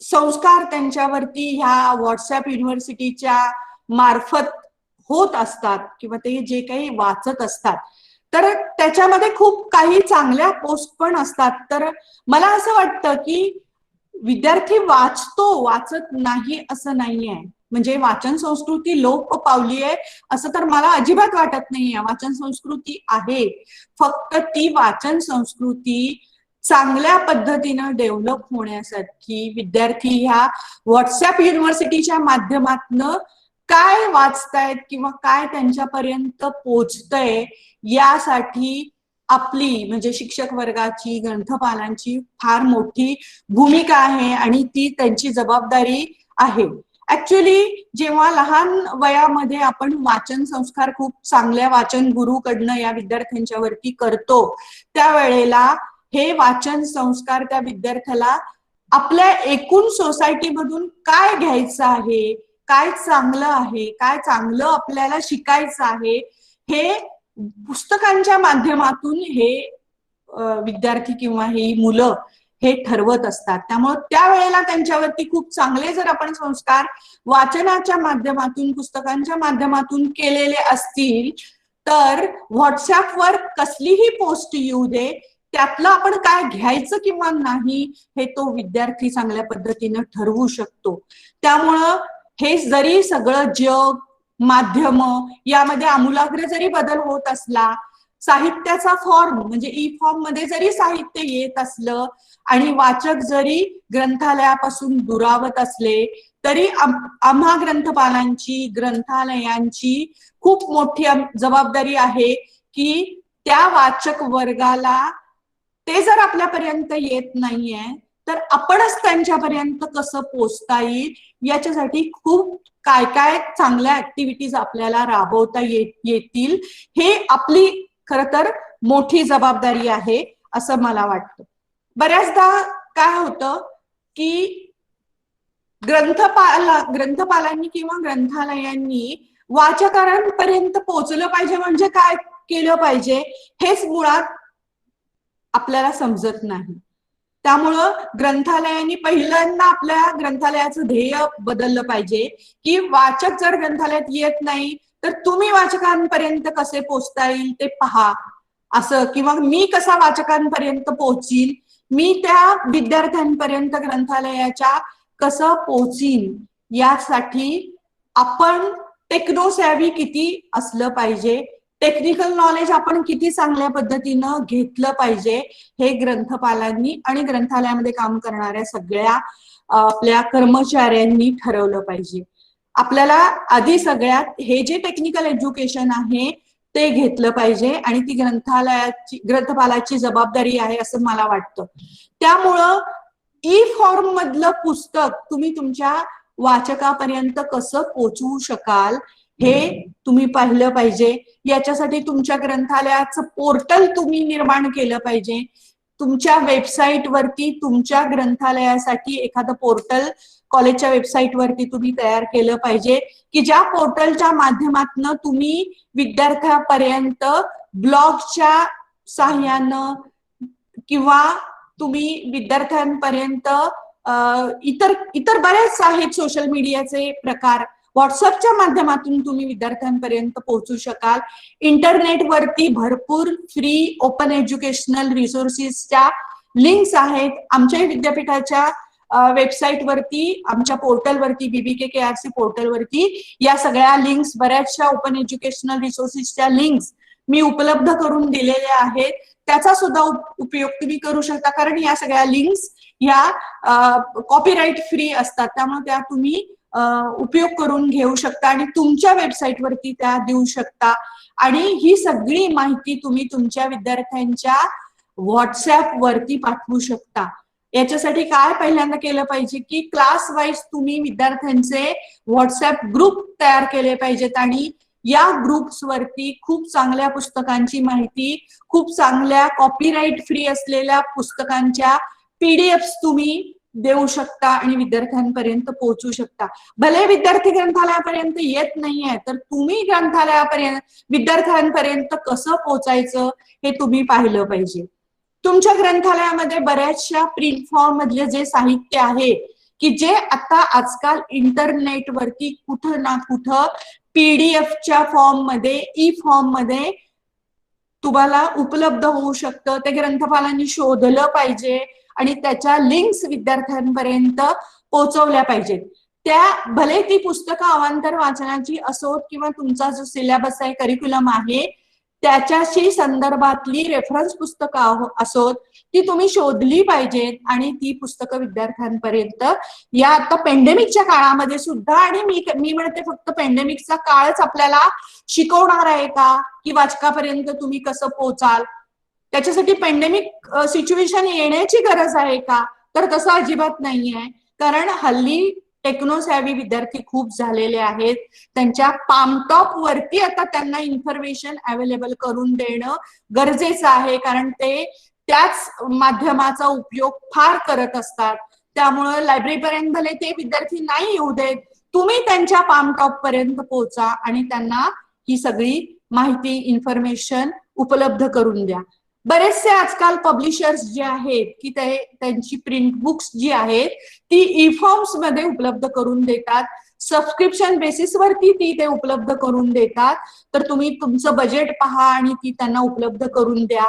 संस्कार त्यांच्यावरती ह्या व्हॉट्सअप युनिव्हर्सिटीच्या मार्फत होत असतात किंवा ते जे काही वाचत असतात, तर त्याच्यामध्ये खूप काही चांगल्या पोस्ट पण असतात. तर मला असं वाटतं की विद्यार्थी वाचत नाही असं नाहीये. म्हणजे वाचन संस्कृती लोप पावली आहे असं तर मला अजिबात वाटत नाहीये. वाचन संस्कृती आहे, फक्त ती वाचन संस्कृती चांगल्या पद्धतीनं डेव्हलप होण्यासाठी विद्यार्थी ह्या व्हॉट्सअप युनिव्हर्सिटीच्या माध्यमातनं काय वाचतायत किंवा काय त्यांच्यापर्यंत पोहोचतंय यासाठी आपली म्हणजे शिक्षक वर्गाची, ग्रंथपालांची फार मोठी भूमिका आहे आणि ती त्यांची जबाबदारी आहे. ऍक्च्युली जेव्हा लहान वयामध्ये आपण वाचन संस्कार खूप चांगल्या वाचन गुरुकडनं या विद्यार्थ्यांच्या वरती करतो, त्यावेळेला हे वाचन संस्कार त्या विद्यार्थ्याला आपल्या एकूण सोसायटीमधून काय घ्यायचं आहे, काय चांगलं आहे, काय चांगलं आपल्याला शिकायचं आहे, हे पुस्तकांच्या माध्यमातून हे विद्यार्थी किंवा ही मुलं हे ठरवत असतात. त्यामुळे त्यावेळेला त्यांच्यावरती खूप चांगले जर आपण संस्कार वाचनाच्या माध्यमातून, पुस्तकांच्या माध्यमातून केलेले असतील, तर व्हॉट्सअपवर कसलीही पोस्ट येऊ दे, त्यातलं आपण काय घ्यायचं किंवा नाही हे तो विद्यार्थी चांगल्या पद्धतीनं ठरवू शकतो. त्यामुळं हे जरी सगळं जग, माध्यम यामध्ये आमूलाग्र जरी बदल होत असला, साहित्याचा फॉर्म म्हणजे ई फॉर्म मध्ये जरी साहित्य येत असलं आणि वाचक जरी ग्रंथालयापासून दुरावत असले, तरी आम्हा ग्रंथपालांची, ग्रंथालयांची खूप मोठी जबाबदारी आहे की त्या वाचक वर्गाला ते जर आपल्यापर्यंत येत नाहीये तर आपणच त्यांच्यापर्यंत कसं पोहोचता येईल याच्यासाठी खूप काय काय चांगल्या ऍक्टिव्हिटीज आपल्याला राबवता येतील, हे आपली खरं तर मोठी जबाबदारी आहे असं मला वाटतं. बऱ्याचदा काय होतं की ग्रंथपालांनी किंवा ग्रंथालयांनी वाचकांपर्यंत पोहोचलं पाहिजे म्हणजे काय केलं पाहिजे हेच मुळात आपल्याला समजत नाही. त्यामुळं ग्रंथालयांनी पहिल्यांदा आपल्या ग्रंथालयाचं ध्येय बदललं पाहिजे की वाचक जर ग्रंथालयात येत नाही तर तुम्ही वाचकांपर्यंत कसे पोहोचता येईल ते पहा असं, किंवा मी कसा वाचकांपर्यंत पोहोचील, मी त्या विद्यार्थ्यांपर्यंत ग्रंथालयाच्या कसं पोहोचीन यासाठी आपण टेक्नोसॅव्ही किती असलं पाहिजे, टेक्निकल नॉलेज आपण किती चांगल्या पद्धतीनं घेतलं पाहिजे हे ग्रंथपालांनी आणि ग्रंथालयामध्ये काम करणाऱ्या सगळ्या आपल्या कर्मचाऱ्यांनी ठरवलं पाहिजे. आपल्याला आधी सगळ्यात हे जे टेक्निकल एज्युकेशन आहे ते घेतलं पाहिजे आणि ती ग्रंथपालाची जबाबदारी आहे असं मला वाटतं. त्यामुळं ई फॉर्म मधलं पुस्तक तुम्ही तुमच्या वाचकापर्यंत कसं पोहोचवू शकाल हे तुम्ही पाहिलं पाहिजे. याच्यासाठी तुमच्या ग्रंथालयाचं पोर्टल तुम्ही निर्माण केलं पाहिजे. तुमच्या वेबसाईट वरती तुमच्या ग्रंथालयासाठी एखादं पोर्टल कॉलेजच्या वेबसाईट वरती तुम्ही तयार केलं पाहिजे की ज्या पोर्टलच्या माध्यमातून तुम्ही विद्यार्थ्यापर्यंत ब्लॉगच्या साहाय्यानं किंवा तुम्ही विद्यार्थ्यांपर्यंत इतर बरेच आहेत सोशल मीडियाचे प्रकार, व्हॉट्सअपच्या माध्यमातून तुम्ही विद्यार्थ्यांपर्यंत पोहोचू शकाल. इंटरनेटवरती भरपूर फ्री ओपन एज्युकेशनल रिसोर्सेसच्या लिंक्स आहेत. आमच्या विद्यापीठाच्या वेबसाईटवरती, आमच्या पोर्टलवरती, BBKKRC पोर्टलवरती या सगळ्या लिंक्स, बऱ्याचशा ओपन एज्युकेशनल रिसोर्सेसच्या लिंक्स मी उपलब्ध करून दिलेल्या आहेत. त्याचा सुद्धा उपयोग तुम्ही करू शकता, कारण या सगळ्या लिंक्स ह्या कॉपीराईट फ्री असतात, त्यामुळे त्या तुम्ही उपयोग करून घेऊ शकता आणि तुमच्या वेबसाईटवरती त्या देऊ शकता. आणि ही सगळी माहिती तुम्ही तुमच्या विद्यार्थ्यांच्या व्हॉट्सअप वरती पाठवू शकता. याच्यासाठी काय पहिल्यांदा केलं पाहिजे की क्लास वाईज तुम्ही विद्यार्थ्यांचे व्हॉट्सअप ग्रुप तयार केले पाहिजेत आणि या ग्रुप्स वरती खूप चांगल्या पुस्तकांची माहिती, खूप चांगल्या कॉपीराईट फ्री असलेल्या पुस्तकांच्या PDF तुम्ही देऊ शकता आणि विद्यार्थ्यांपर्यंत पोहोचू शकता. भले विद्यार्थी ग्रंथालयापर्यंत येत नाहीये तर तुम्ही ग्रंथालयापर्यंत विद्यार्थ्यांपर्यंत कसं पोहोचायचं हे तुम्ही पाहिलं पाहिजे. तुमच्या ग्रंथालयामध्ये बऱ्याचशा प्रिंट फॉर्म मधले जे साहित्य आहे की जे आता आजकाल इंटरनेटवरती कुठं ना कुठं PDF फॉर्म मध्ये, ई फॉर्म मध्ये तुम्हाला उपलब्ध होऊ शकतं. ते ग्रंथपालांनी शोधलं पाहिजे आणि त्याच्या लिंक्स विद्यार्थ्यांपर्यंत पोहोचवल्या पाहिजेत. त्या भले ती पुस्तकं अवांतर वाचनाची असोत किंवा तुमचा जो सिलेबस आहे, करिक्युलम आहे, त्याच्याशी संदर्भातली रेफरन्स पुस्तकं असोत, ती तुम्ही शोधली पाहिजेत आणि ती पुस्तकं विद्यार्थ्यांपर्यंत या आता पेंडेमिकच्या काळामध्ये सुद्धा, आणि मी म्हणते फक्त पेंडेमिकचा काळच आपल्याला शिकवणार आहे का की वाचकापर्यंत तुम्ही कसं पोहोचाल, त्याच्यासाठी पेंडेमिक सिच्युएशन येण्याची गरज आहे का, तर तसं अजिबात नाहीये. कारण हल्ली टेक्नो सॅव्ही विद्यार्थी खूप झालेले आहेत. त्यांच्या पामटॉप वरती आता त्यांना इन्फॉर्मेशन अवेलेबल करून देणं गरजेचं आहे, कारण ते त्याच माध्यमाचा उपयोग फार करत असतात. त्यामुळं लायब्ररीपर्यंत भले ते विद्यार्थी नाही येऊ देत, तुम्ही त्यांच्या पामटॉप पर्यंत पोहोचा आणि त्यांना ही सगळी माहिती, इन्फॉर्मेशन उपलब्ध करून द्या. बरेचसे आजकाल पब्लिशर्स जे आहेत की ते त्यांची प्रिंट बुक्स जी आहेत ती ई फॉर्म्स मध्ये उपलब्ध करून देतात, सबस्क्रिप्शन बेसिसवरती ती ते उपलब्ध करून देतात. तर तुम्ही तुमचं बजेट पहा आणि ती त्यांना उपलब्ध करून द्या.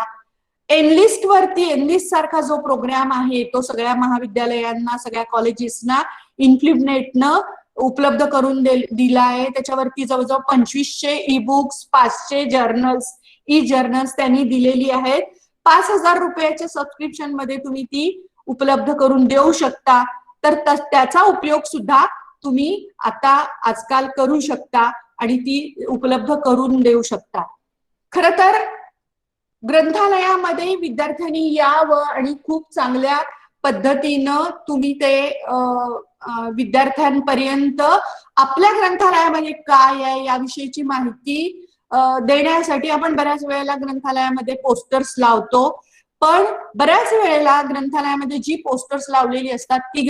एनलिस्ट वरती, एनलिस्ट सारखा जो प्रोग्राम आहे तो सगळ्या महाविद्यालयांना, सगळ्या कॉलेजेसना इन्फ्लिबनेटनं उपलब्ध करून दिला आहे. त्याच्यावरती जवळजवळ 2500 e books, 500 journals, E journals त्यांनी दिलेली आहेत. 5000 रुपयाच्या सबस्क्रिप्शन मध्ये तुम्ही ती उपलब्ध करून देऊ शकता. तर त्याचा उपयोग सुद्धा तुम्ही आता आजकाल करू शकता आणि ती उपलब्ध करून देऊ शकता. खरं तर ग्रंथालयामध्ये विद्यार्थ्यांनी यावं आणि खूप चांगल्या पद्धतीनं तुम्ही ते विद्यार्थ्यांपर्यंत आपल्या ग्रंथालयामध्ये काय आहे याविषयीची माहिती देण्यासाठी आपण बऱ्याच वेळेला ग्रंथालयामध्ये पोस्टर्स लावतो. पण बऱ्याच वेळेला ग्रंथालयामध्ये जी पोस्टर्स लावलेली असतात ती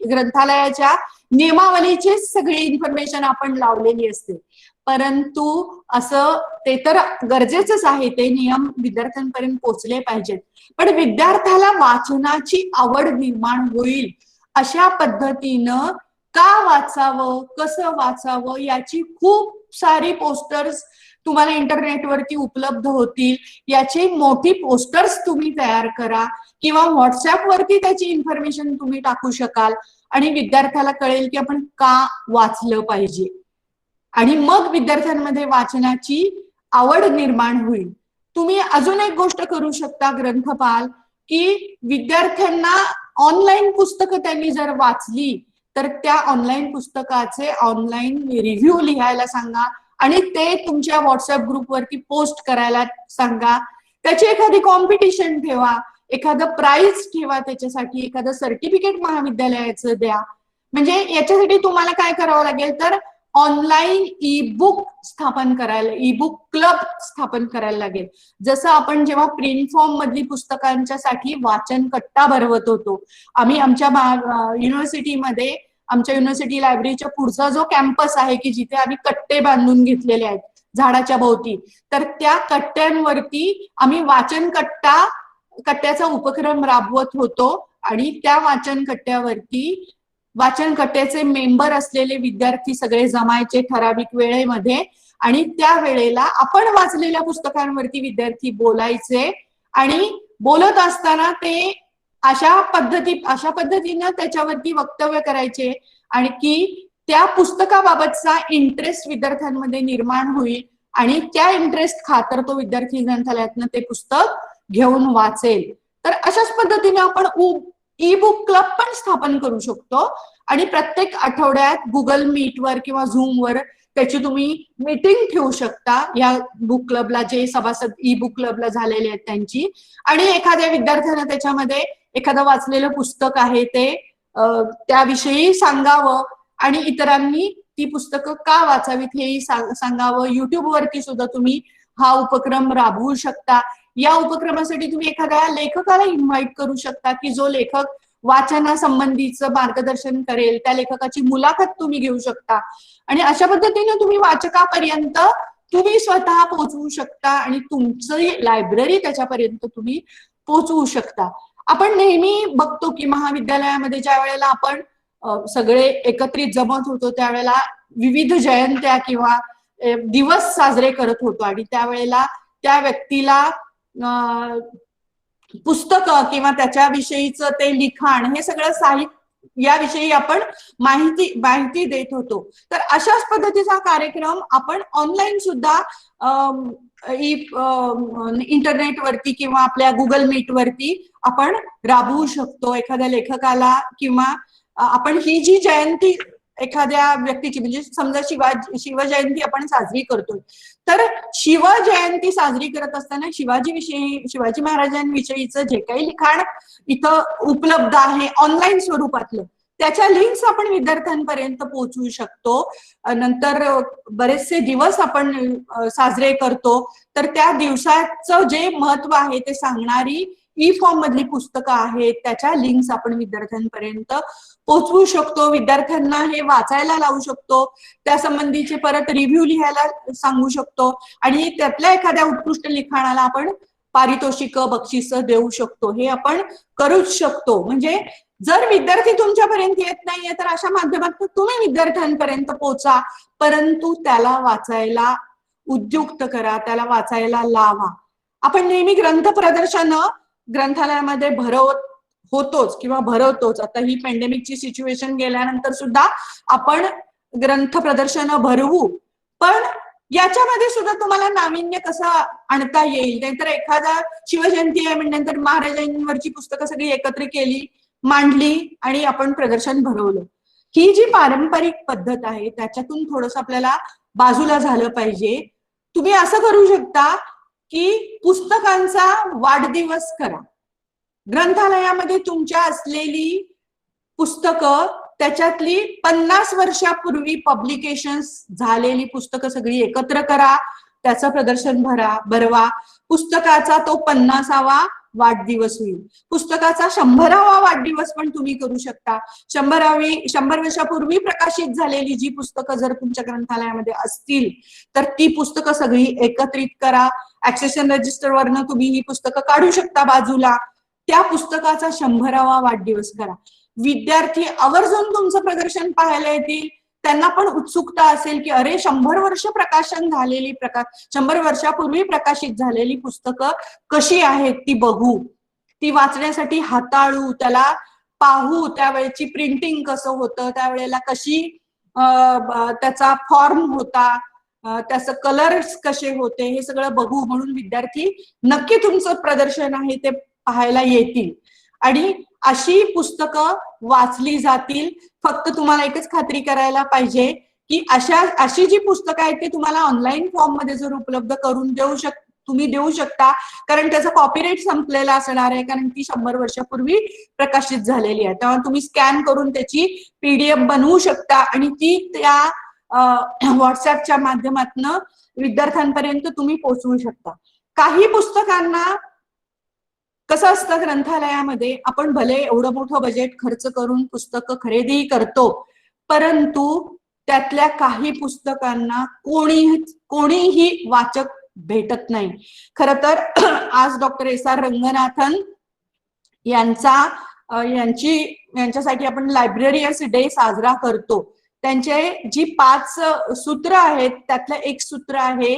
ग्रंथालयाच्या नियमावलीची सगळी इन्फॉर्मेशन आपण लावलेली असते. परंतु असं ते तर गरजेचंच आहे, ते नियम विद्यार्थ्यांपर्यंत पोहोचले पाहिजेत. पण विद्यार्थ्याला वाचनाची आवड निर्माण होईल अशा पद्धतीनं का वाचावं, कसं वाचावं याची खूप सारी पोस्टर्स तुम्हाला इंटरनेटवरती उपलब्ध होतील. याची मोठी पोस्टर्स तुम्ही तयार करा किंवा व्हॉट्सअप वरती त्याची इन्फॉर्मेशन तुम्ही टाकू शकाल आणि विद्यार्थ्याला कळेल की आपण का वाचलं पाहिजे आणि मग विद्यार्थ्यांमध्ये वाचनाची आवड निर्माण होईल. तुम्ही अजून एक गोष्ट करू शकता ग्रंथपाल, की विद्यार्थ्यांना ऑनलाईन पुस्तकं त्यांनी जर वाचली तर त्या ऑनलाईन पुस्तकाचे ऑनलाईन रिव्ह्यू लिहायला सांगा आणि ते तुमच्या व्हॉट्सअप ग्रुपवरती पोस्ट करायला सांगा. त्याची एखादी कॉम्पिटिशन ठेवा, एखादं प्राइज ठेवा, त्याच्यासाठी एखादं सर्टिफिकेट महाविद्यालयाचं द्या. म्हणजे याच्यासाठी तुम्हाला काय करावं लागेल तर ऑनलाईन ई बुक स्थापन करायला, ई बुक क्लब स्थापन करायला लागेल. जसं आपण जेव्हा प्रिंट फॉर्म मधली पुस्तकांच्या साठी वाचन कट्टा भरवत होतो, आम्ही आमच्या युनिव्हर्सिटीमध्ये, आमच्या युनिव्हर्सिटी लायब्ररीच्या पुढचा जो कॅम्पस आहे की जिथे आम्ही कट्टे बांधून घेतलेले आहेत झाडाच्या भोवती, तर त्या कट्ट्यांवरती आम्ही वाचन कट्ट्याचा उपक्रम राबवत होतो आणि त्या वाचन कट्ट्याचे मेंबर असलेले विद्यार्थी सगळे जमायचे ठराविक वेळेमध्ये आणि त्या वेळेला आपण वाचलेल्या पुस्तकांवरती विद्यार्थी बोलायचे आणि बोलत असताना ते अशा पद्धतीनं त्याच्यावरती वक्तव्य करायचे आणि की त्या पुस्तकाबाबतचा इंटरेस्ट विद्यार्थ्यांमध्ये निर्माण होईल आणि त्या इंटरेस्ट खातर तो विद्यार्थी ग्रंथालयातनं ते पुस्तक घेऊन वाचेल. तर अशाच पद्धतीने आपण ई बुक क्लब पण स्थापन करू शकतो आणि प्रत्येक आठवड्यात गुगल मीटवर किंवा झूमवर त्याची तुम्ही मीटिंग ठेवू शकता या बुक क्लबला, जे सभासद ई बुक क्लबला झालेले आहेत त्यांची, आणि एखाद्या विद्यार्थ्यानं त्याच्यामध्ये एखादं वाचलेलं पुस्तक आहे ते त्याविषयी सांगावं आणि इतरांनी ती पुस्तकं का वाचावीत हेही सांगावं. युट्यूब वरती सुद्धा तुम्ही हा उपक्रम राबवू शकता. या उपक्रमासाठी तुम्ही एखाद्या लेखकाला इन्व्हाइट करू शकता की जो लेखक वाचनासंबंधीचं मार्गदर्शन करेल. त्या लेखकाची मुलाखत तुम्ही घेऊ शकता आणि अशा पद्धतीने तुम्ही वाचकापर्यंत तुम्ही स्वतः पोहोचवू शकता आणि तुमची लायब्ररी त्याच्यापर्यंत तुम्ही पोहोचवू शकता. आपण नेहमी बघतो की महाविद्यालयामध्ये ज्या वेळेला आपण सगळे एकत्रित जमत होतो त्यावेळेला विविध जयंत्या किंवा दिवस साजरे करत होतो आणि त्यावेळेला त्या व्यक्तीला पुस्तकं किंवा त्याच्याविषयीचं ते लिखाण हे सगळं साहित्य याविषयी आपण माहिती देत होतो. तर अशाच पद्धतीचा कार्यक्रम आपण ऑनलाईन सुद्धा इंटरनेटवरती किंवा आपल्या गुगल मीट वरती आपण राबवू शकतो. एखाद्या लेखकाला किंवा आपण ही जी जयंती एखाद्या व्यक्तीची म्हणजे समजा शिवजयंती आपण साजरी करतोय तर शिवजयंती साजरी करत असताना शिवाजी महाराजांविषयीचं जे काही लिखाण इथं उपलब्ध आहे ऑनलाईन स्वरूपातलं त्याच्या लिंक्स आपण विद्यार्थ्यांपर्यंत पोहोचवू शकतो. नंतर बरेचसे दिवस आपण साजरे करतो तर त्या दिवसाचं जे महत्व आहे ते सांगणारी ई फॉर्म मधली पुस्तकं आहेत त्याच्या लिंक्स आपण विद्यार्थ्यांपर्यंत पोहोचवू शकतो. विद्यार्थ्यांना हे वाचायला लावू शकतो. त्या संबंधीचे परत रिव्ह्यू लिहायला सांगू शकतो आणि त्यातल्या एखाद्या उत्कृष्ट लिखाणाला आपण पारितोषिक बक्षिसं देऊ शकतो. हे आपण करूच शकतो. म्हणजे जर विद्यार्थी तुमच्यापर्यंत येत नाहीये तर अशा माध्यमातून तुम्ही विद्यार्थ्यांपर्यंत पोहोचा, परंतु त्याला वाचायला उद्युक्त करा, त्याला वाचायला लावा. आपण नेहमी ग्रंथ प्रदर्शन ग्रंथालयामध्ये होतोच किंवा भरवतोच. आता ही पॅन्डेमिकची सिच्युएशन गेल्यानंतर सुद्धा आपण ग्रंथ प्रदर्शन भरवू, पण याच्यामध्ये सुद्धा तुम्हाला नाविन्य कसं आणता येईल. नाहीतर एखादा शिवजयंती आहे म्हणल्यानंतर महाराजांवरची पुस्तकं सगळी एकत्र केली, मांडली आणि आपण प्रदर्शन भरवलं. ही जी पारंपरिक पद्धत आहे त्याच्यातून थोडंसं आपल्याला बाजूला झालं पाहिजे. तुम्ही असं करू शकता की पुस्तकांचा वाढदिवस करा. ग्रंथालयामध्ये तुमच्या असलेली पुस्तकं त्याच्यातली 50 वर्षापूर्वी पब्लिकेशन्स झालेली पुस्तकं सगळी एकत्र करा, त्याचं प्रदर्शन भरवा. पुस्तकाचा तो 50वा वाढदिवस होईल. पुस्तकाचा 100वा वाढदिवस पण तुम्ही करू शकता. 100 वर्षापूर्वी प्रकाशित झालेली जी पुस्तकं जर तुमच्या ग्रंथालयामध्ये असतील तर ती पुस्तकं सगळी एकत्रित करा. ऍक्सेशन रजिस्टर वरनं तुम्ही ही पुस्तकं काढू शकता बाजूला. त्या पुस्तकाचा 100वा वाढदिवस करा. विद्यार्थी आवर्जून तुमचं प्रदर्शन पाहायला येतील. त्यांना पण उत्सुकता असेल की अरे 100 वर्ष प्रकाशन झालेली 100 वर्षापूर्वी प्रकाशित झालेली पुस्तकं कशी आहेत ती बघू, ती वाचण्यासाठी हाताळू, त्याला पाहू, त्यावेळेची प्रिंटिंग कसं होतं, त्यावेळेला कशी त्याचा फॉर्म होता, त्याचं कलर्स कसे होते हे सगळं बघू. म्हणून विद्यार्थी नक्की तुमचं प्रदर्शन आहे ते पाहायला येतील आणि अशी पुस्तकं वाचली जातील. फक्त तुम्हाला एकच खात्री करायला पाहिजे की अशी जी पुस्तकं आहेत ते तुम्हाला ऑनलाईन फॉर्म मध्ये जर उपलब्ध करून तुम्ही देऊ शकता, कारण त्याचा कॉपीराईट संपलेला असणार आहे, कारण ती 100 वर्षापूर्वी प्रकाशित झालेली आहे. तेव्हा तुम्ही स्कॅन करून त्याची PDF बनवू शकता आणि ती त्या व्हॉट्सअपच्या माध्यमातून विद्यार्थ्यांपर्यंत तुम्ही पोहोचवू शकता. काही पुस्तकांना कसं असतं, ग्रंथालयामध्ये आपण भले एवढं मोठं बजेट खर्च करून पुस्तकं खरेदी करतो, परंतु त्यातल्या काही पुस्तकांना कोणीही वाचक भेटत नाही. खर तर आज डॉक्टर SR रंगनाथन यांच्यासाठी आपण लायब्ररीयन्स डे साजरा करतो. त्यांचे जी 5 सूत्र आहेत त्यातलं एक सूत्र आहे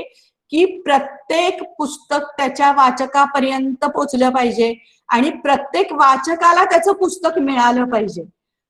की प्रत्येक पुस्तक त्याच्या वाचकापर्यंत पोहोचलं पाहिजे आणि प्रत्येक वाचकाला त्याचं पुस्तक मिळालं पाहिजे.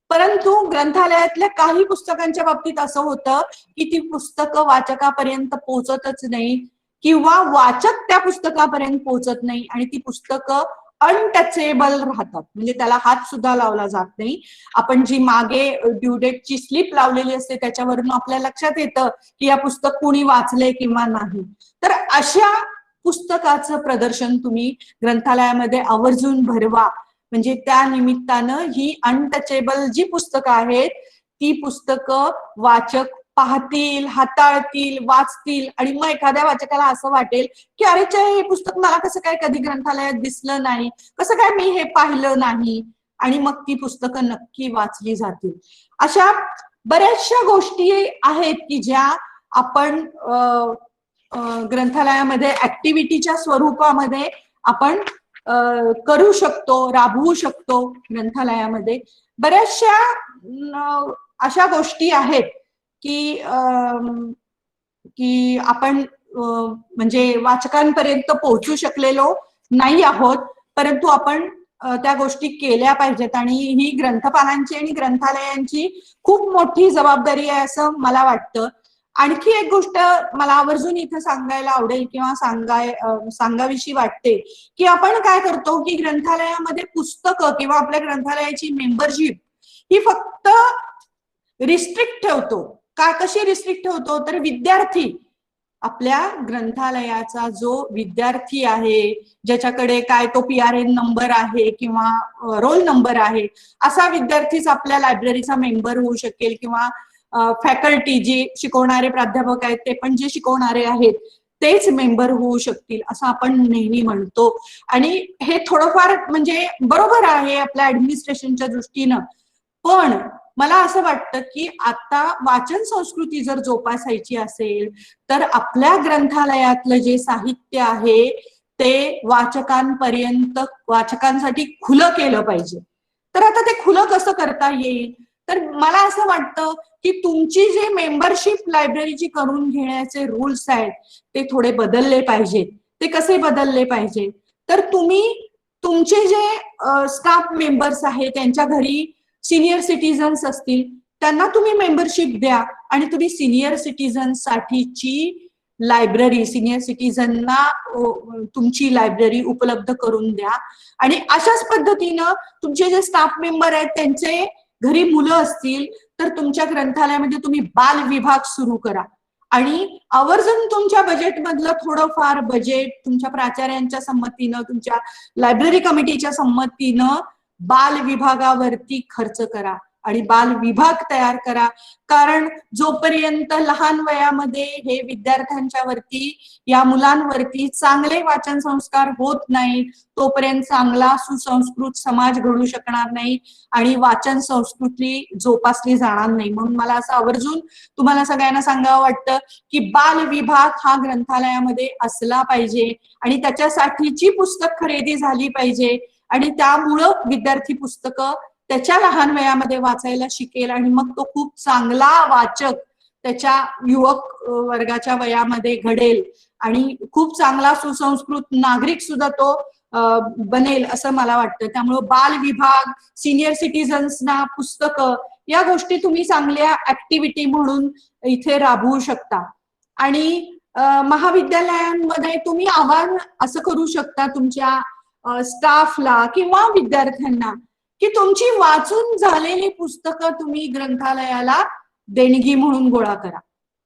परंतु ग्रंथालयातल्या काही पुस्तकांच्या बाबतीत असं होतं की ती पुस्तकं वाचकापर्यंत पोहोचतच नाही किंवा वाचक त्या पुस्तकापर्यंत पोहोचत नाही आणि ती पुस्तकं अनटचेबल राहतात, म्हणजे त्याला हात सुद्धा लावला जात नाही. आपण जी मागे ड्यू डेटची स्लिप लावलेली असते त्याच्यावरून आपल्या लक्षात येतं की या पुस्तक कोणी वाचले किंवा नाही. तर अशा पुस्तकाचं प्रदर्शन तुम्ही ग्रंथालयामध्ये आवर्जून भरवा, म्हणजे त्या निमित्तानं ही अनटचेबल जी पुस्तकं आहेत ती पुस्तकं वाचक पाहतील, हाताळतील, वाचतील आणि मग एखाद्या वाचकाला असं वाटेल की अरे हे पुस्तक मला कसं काय कधी ग्रंथालयात दिसलं नाही, कसं काय मी हे पाहिलं नाही, आणि मग ती पुस्तकं नक्की वाचली जातील. अशा बऱ्याचशा गोष्टी आहेत की ज्या आपण ग्रंथालयामध्ये ऍक्टिव्हिटीच्या स्वरूपामध्ये आपण करू शकतो, राबवू शकतो. ग्रंथालयामध्ये बऱ्याचशा अशा गोष्टी आहेत की आपण म्हणजे वाचकांपर्यंत पोहोचू शकलेलो नाही आहोत, परंतु आपण त्या गोष्टी केल्या पाहिजेत आणि ही ग्रंथपालांची आणि ग्रंथालयांची खूप मोठी जबाबदारी आहे असं मला वाटतं. आणखी एक गोष्ट मला आवर्जून इथं सांगायला आवडेल किंवा सांगावीशी वाटते की आपण काय करतो की ग्रंथालयामध्ये पुस्तकं किंवा आपल्या ग्रंथालयाची मेंबरशिप ही फक्त रिस्ट्रिक्ट ठेवतो. कशी रिस्ट्रिक्ट ठेवतो तर विद्यार्थी, आपल्या ग्रंथालयाचा जो विद्यार्थी आहे ज्याच्याकडे काय तो PRN नंबर आहे किंवा रोल नंबर आहे असा विद्यार्थीच आपल्या लायब्ररीचा मेंबर होऊ शकेल किंवा फॅकल्टी जी शिकवणारे प्राध्यापक आहेत ते पण जे शिकवणारे आहेत तेच मेंबर होऊ शकतील असं आपण नेहमी म्हणतो. आणि हे थोडंफार म्हणजे बरोबर आहे आपल्या ऍडमिनिस्ट्रेशनच्या दृष्टीनं, पण मला असं वाटतं की आता वाचन संस्कृती जर जोपासायची असेल तर आपल्या ग्रंथालयातलं जे साहित्य आहे ते वाचकांपर्यंत, वाचकांसाठी खुलं केलं पाहिजे. तर आता ते खुलं कसं करता येईल, तर मला असं वाटतं की तुमची जे मेंबरशिप लायब्ररीची करून घेण्याचे रूल्स आहेत ते थोडे बदलले पाहिजेत. ते कसे बदलले पाहिजे तर तुम्ही तुमचे जे स्टाफ मेंबर्स आहेत त्यांच्या घरी सिनियर सिटीजन्स असतील त्यांना तुम्ही मेंबरशिप द्या आणि तुम्ही सिनियर सिटीजन साठीची लायब्ररी, सिनियर सिटीजनना तुमची लायब्ररी उपलब्ध करून द्या. आणि अशाच पद्धतीनं तुमचे जे स्टाफ मेंबर आहेत त्यांचे घरी मुलं असतील तर तुमच्या ग्रंथालयामध्ये तुम्ही बाल विभाग सुरू करा आणि आवर्जून तुमच्या बजेटमधलं थोडंफार बजेट तुमच्या प्राचार्यांच्या संमतीनं, तुमच्या लायब्ररी कमिटीच्या संमतीनं बाल विभागावरती खर्च करा आणि बाल विभाग तयार करा. कारण जोपर्यंत लहान वयामध्ये हे विद्यार्थ्यांच्या वरती, या मुलांवरती चांगले वाचन संस्कार होत नाहीत तोपर्यंत चांगला सुसंस्कृत समाज घडू शकणार नाही आणि वाचन संस्कृती जोपासली जाणार नाही. म्हणून मला असं आवर्जून तुम्हाला सगळ्यांना सांगावं वाटतं की बाल विभाग हा ग्रंथालयामध्ये असला पाहिजे आणि त्याच्यासाठीची पुस्तक खरेदी झाली पाहिजे आणि त्यामुळं विद्यार्थी पुस्तकं त्याच्या लहान वयामध्ये वाचायला शिकेल आणि मग तो खूप चांगला वाचक त्याच्या युवक वर्गाच्या वयामध्ये घडेल आणि खूप चांगला सुसंस्कृत नागरिक सुद्धा तो बनेल असं मला वाटतं. त्यामुळं बाल विभाग, सिनियर सिटीजन्सना पुस्तकं या गोष्टी तुम्ही चांगल्या ऍक्टिव्हिटी म्हणून इथे राबवू शकता. आणि महाविद्यालयांमध्ये तुम्ही आव्हान असं करू शकता तुमच्या स्टाफला किंवा विद्यार्थ्यांना की तुमची वाचून झालेली पुस्तकं तुम्ही ग्रंथालयाला देणगी म्हणून गोळा करा.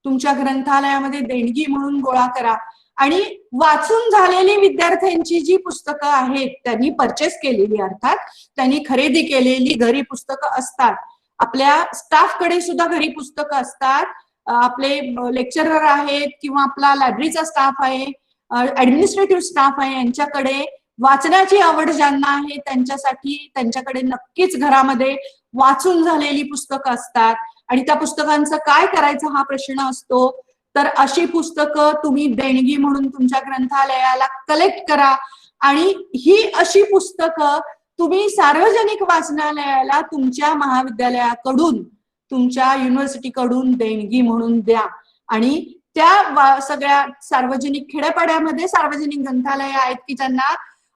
तुमच्या ग्रंथालयामध्ये देणगी म्हणून गोळा करा आणि वाचून झालेली विद्यार्थ्यांची जी पुस्तकं आहेत त्यांनी परचेस केलेली, अर्थात त्यांनी खरेदी केलेली घरी पुस्तकं असतात. आपल्या स्टाफकडे सुद्धा घरी पुस्तकं असतात. आपले लेक्चरर आहेत किंवा आपला लायब्ररीचा स्टाफ आहे, ऍडमिनिस्ट्रेटिव्ह स्टाफ आहे, यांच्याकडे वाचनाची आवड ज्यांना आहे त्यांच्यासाठी त्यांच्याकडे नक्कीच घरामध्ये वाचून झालेली पुस्तकं असतात. आणि त्या पुस्तकांचं काय करायचं हा प्रश्न असतो. तर अशी पुस्तकं तुम्ही देणगी म्हणून तुमच्या ग्रंथालयाला कलेक्ट करा आणि ही अशी पुस्तकं तुम्ही सार्वजनिक वाचनालयाला तुमच्या महाविद्यालयाकडून, तुमच्या युनिव्हर्सिटीकडून देणगी म्हणून द्या. आणि त्या सगळ्या सार्वजनिक खेड्यापाड्यामध्ये सार्वजनिक ग्रंथालय आहेत की ज्यांना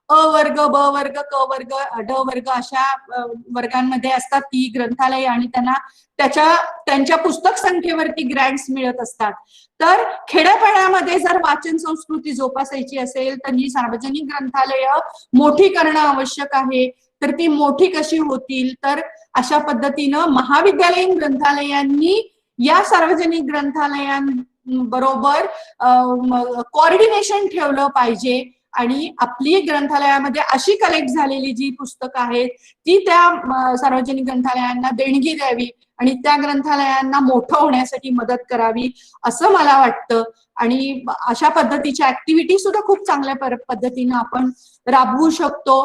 अ वर्ग, ब वर्ग, क वर्ग, ड वर्ग अशा वर्गांमध्ये असतात ती ग्रंथालय आणि त्यांना त्यांच्या पुस्तक संख्येवरती ग्रँट्स मिळत असतात. तर खेड्यापाड्यामध्ये जर वाचन संस्कृती जोपासायची असेल तर ही सार्वजनिक ग्रंथालय मोठी करणं आवश्यक आहे. तर ती मोठी कशी होतील, तर अशा पद्धतीनं महाविद्यालयीन ग्रंथालयांनी या सार्वजनिक ग्रंथालयांबरोबर कोऑर्डिनेशन ठेवलं पाहिजे आणि आपली ग्रंथालयामध्ये अशी कलेक्ट झालेली जी पुस्तकं आहेत ती त्या सार्वजनिक ग्रंथालयांना देणगी द्यावी आणि त्या ग्रंथालयांना मोठं होण्यासाठी मदत करावी असं मला वाटतं. आणि अशा पद्धतीच्या ऍक्टिव्हिटी सुद्धा खूप चांगल्या पद्धतीनं आपण राबवू शकतो.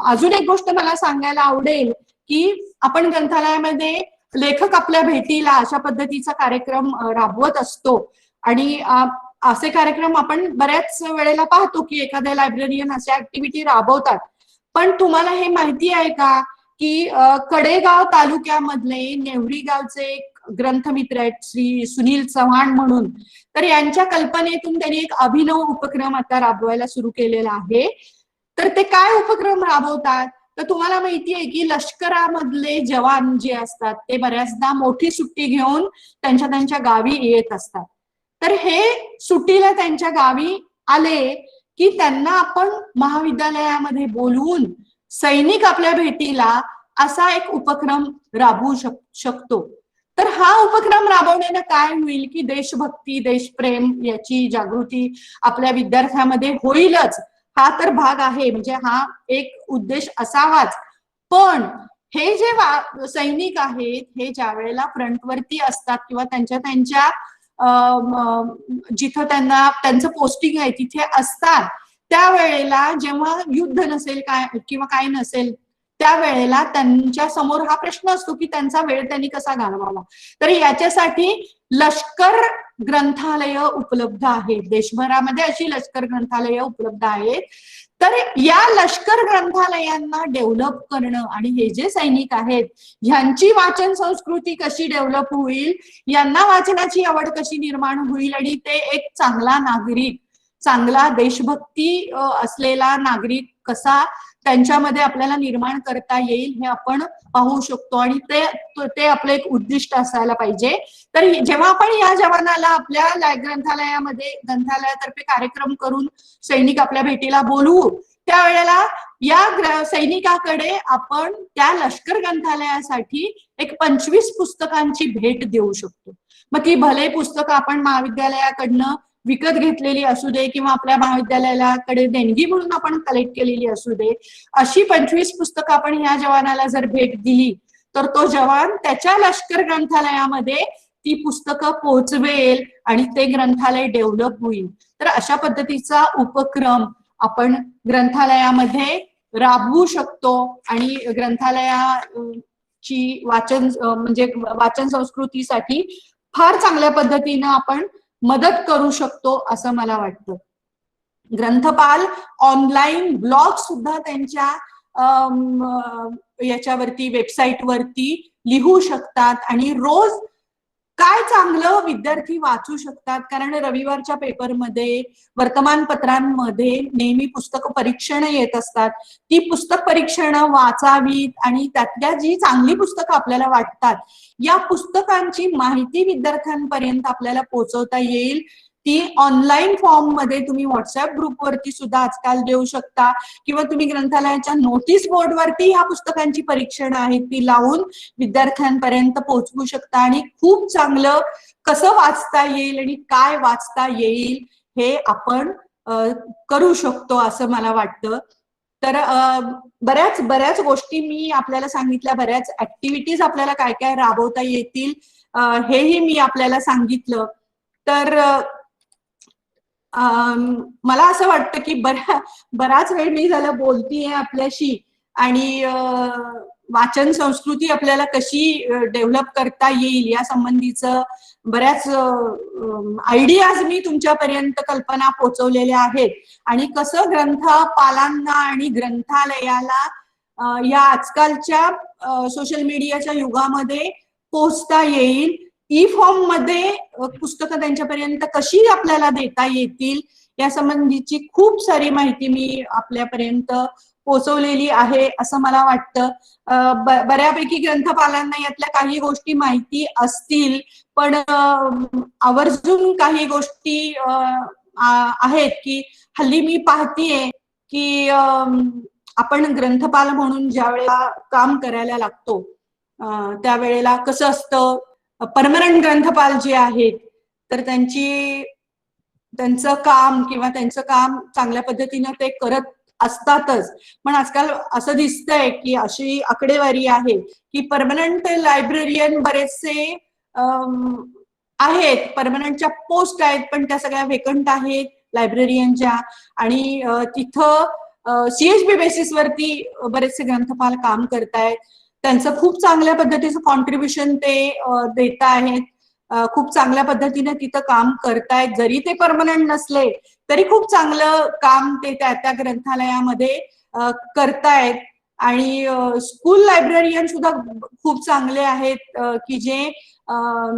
अजून एक गोष्ट मला सांगायला आवडेल की आपण ग्रंथालयामध्ये लेखक आपल्या भेटीला अशा पद्धतीचा कार्यक्रम राबवत असतो आणि असे कार्यक्रम आपण बऱ्याच वेळेला पाहतो की एखाद्या लायब्ररीयन अशा ऍक्टिव्हिटी राबवतात. पण तुम्हाला हे माहिती आहे का की कडेगाव तालुक्यामधले नेवरी गावचे एक ग्रंथमित्र आहेत श्री सुनील चव्हाण म्हणून, तर यांच्या कल्पनेतून त्यांनी एक अभिनव उपक्रम आता राबवायला सुरू केलेला आहे. तर ते काय उपक्रम राबवतात, तर तुम्हाला माहिती आहे की लष्करामधले जवान जे असतात ते बऱ्याचदा मोठी सुट्टी घेऊन त्यांच्या गावी येत असतात. तर हे सुट्टीला त्यांच्या गावी आले की त्यांना आपण महाविद्यालयामध्ये बोलवून सैनिक आपल्या भेटीला असा एक उपक्रम राबवू शकतो. तर हा उपक्रम राबवण्यानं काय होईल की देशभक्ती, देशप्रेम याची जागृती आपल्या विद्यार्थ्यामध्ये होईलच. हा तर भाग आहे, म्हणजे हा एक उद्देश असावाच. पण हे जे सैनिक आहेत हे ज्या वेळेला फ्रंटवरती असतात किंवा त्यांच्या जिथं त्यांचं पोस्टिंग आहे तिथे असतात, त्यावेळेला जेव्हा युद्ध नसेल काय किंवा काय नसेल त्यावेळेला त्यांच्या समोर हा प्रश्न असतो की त्यांचा वेळ त्यांनी कसा घालवावा. तर याच्यासाठी लष्कर ग्रंथालय उपलब्ध आहेत. देशभरामध्ये अशी लष्कर ग्रंथालय उपलब्ध आहेत. तर या लष्कर ग्रंथालयांना डेव्हलप करणं आणि हे जे सैनिक आहेत ह्यांची वाचन संस्कृती कशी डेव्हलप होईल, यांना वाचनाची आवड कशी निर्माण होईल आणि ते एक चांगला नागरिक, चांगला देशभक्ती असलेला नागरिक कसा त्यांच्यामध्ये आपल्याला निर्माण करता येईल हे आपण पाहू शकतो आणि ते आपलं एक उद्दिष्ट असायला पाहिजे. तर जेव्हा आपण या जवानाला आपल्या ग्रंथालयातर्फे कार्यक्रम करून सैनिक आपल्या भेटीला बोलवू, त्यावेळेला या सैनिकाकडे आपण त्या लष्कर ग्रंथालयासाठी एक 25 पुस्तकांची भेट देऊ शकतो. मग ती भले पुस्तकं आपण महाविद्यालयाकडनं विकत घेतलेली असू दे किंवा आपल्या महाविद्यालयाकडे देणगी म्हणून आपण कलेक्ट केलेली असू दे, अशी 25 पुस्तकं आपण ह्या जवानाला जर भेट दिली तर तो जवान त्याच्या लष्कर ग्रंथालयामध्ये ती पुस्तकं पोहोचवेल आणि ते ग्रंथालय डेव्हलप होईल. तर अशा पद्धतीचा उपक्रम आपण ग्रंथालयामध्ये राबवू शकतो आणि ग्रंथालयाची वाचन संस्कृतीसाठी फार चांगल्या पद्धतीनं आपण मदत करू शकतो असं मला वाटतं. ग्रंथपाल ऑनलाईन ब्लॉग सुद्धा त्यांच्या याच्यावरती वेबसाईटवरती लिहू शकतात आणि रोज काय चांगलं विद्यार्थी वाचू शकतात, कारण रविवारच्या पेपरमध्ये, वर्तमानपत्रांमध्ये नेहमी पुस्तक परीक्षणं येत असतात. ती पुस्तक परीक्षणं वाचावीत आणि त्यातल्या जी चांगली पुस्तकं आपल्याला वाटतात या पुस्तकांची माहिती विद्यार्थ्यांपर्यंत आपल्याला पोहोचवता येईल. ती ऑनलाईन फॉर्म मध्ये तुम्ही व्हॉट्सअप ग्रुपवरती सुद्धा आजकाल देऊ शकता किंवा तुम्ही ग्रंथालयाच्या नोटीस बोर्डवरती ह्या पुस्तकांची परीक्षणं आहेत ती लावून विद्यार्थ्यांपर्यंत पोहोचवू शकता आणि खूप चांगलं कसं वाचता येईल आणि काय वाचता येईल हे आपण करू शकतो असं मला वाटतं. तर बऱ्याच गोष्टी मी आपल्याला सांगितल्या, बऱ्याच ऍक्टिव्हिटीज आपल्याला काय काय राबवता येतील हेही मी आपल्याला सांगितलं. तर मला असं वाटतं की बराच वेळ मी झालं बोलतीये आपल्याशी आणि वाचन संस्कृती आपल्याला कशी डेव्हलप करता येईल या संबंधीचं बऱ्याच आयडियाज मी तुमच्यापर्यंत कल्पना पोहोचवलेल्या आहेत आणि कसं ग्रंथपालांना आणि ग्रंथालयाला या आजकालच्या सोशल मीडियाच्या युगामध्ये पोहोचता येईल, ई फॉर्म मध्ये पुस्तकं त्यांच्यापर्यंत कशी आपल्याला देता येतील या संबंधीची खूप सारी माहिती मी आपल्यापर्यंत पोहोचवलेली आहे असं मला वाटतं. बऱ्यापैकी ग्रंथपालांना यातल्या काही गोष्टी माहिती असतील, पण आवर्जून काही गोष्टी आहेत की हल्ली मी पाहतीये की आपण ग्रंथपाल म्हणून ज्या वेळेला काम करायला लागतो त्यावेळेला कसं असतं, परमनंट ग्रंथपाल जे आहेत तर त्यांचं काम किंवा त्यांचं काम चांगल्या पद्धतीनं ते करत असतातच. पण आजकाल असं दिसतंय की अशी आकडेवारी आहे की परमनंट लायब्ररियन बरेचसे आहेत, परमनंटच्या पोस्ट आहेत पण त्या सगळ्या वेकंट आहेत लायब्ररियनच्या, आणि तिथं CHB बेसिसवरती बरेचसे ग्रंथपाल काम करतायत. त्यांचं खूप चांगल्या पद्धतीचं कॉन्ट्रीब्युशन ते देत आहेत, खूप चांगल्या पद्धतीने तिथं काम करतायत. जरी ते परमनंट नसले तरी खूप चांगलं काम ते त्या ग्रंथालयामध्ये करतायत. आणि स्कूल लायब्ररियन सुद्धा खूप चांगले आहेत की जे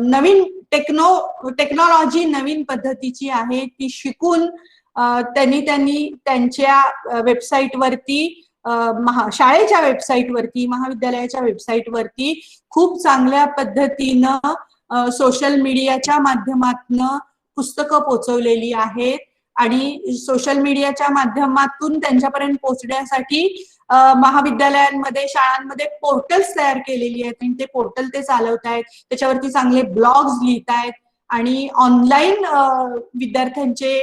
नवीन टेक्नॉलॉजी नवीन पद्धतीची आहे ती शिकून त्यांनी त्यांच्या वेबसाईटवरती, शाळेच्या वेबसाईटवरती, महाविद्यालयाच्या वेबसाईटवरती खूप चांगल्या पद्धतीनं सोशल मीडियाच्या माध्यमातून पुस्तकं पोहोचवलेली आहेत. आणि सोशल मीडियाच्या माध्यमातून त्यांच्यापर्यंत पोहोचण्यासाठी महाविद्यालयांमध्ये, शाळांमध्ये पोर्टल्स तयार केलेली आहेत आणि ते पोर्टल ते चालवत आहेत, त्याच्यावरती चांगले ब्लॉग्स लिहित आहेत आणि ऑनलाईन विद्यार्थ्यांचे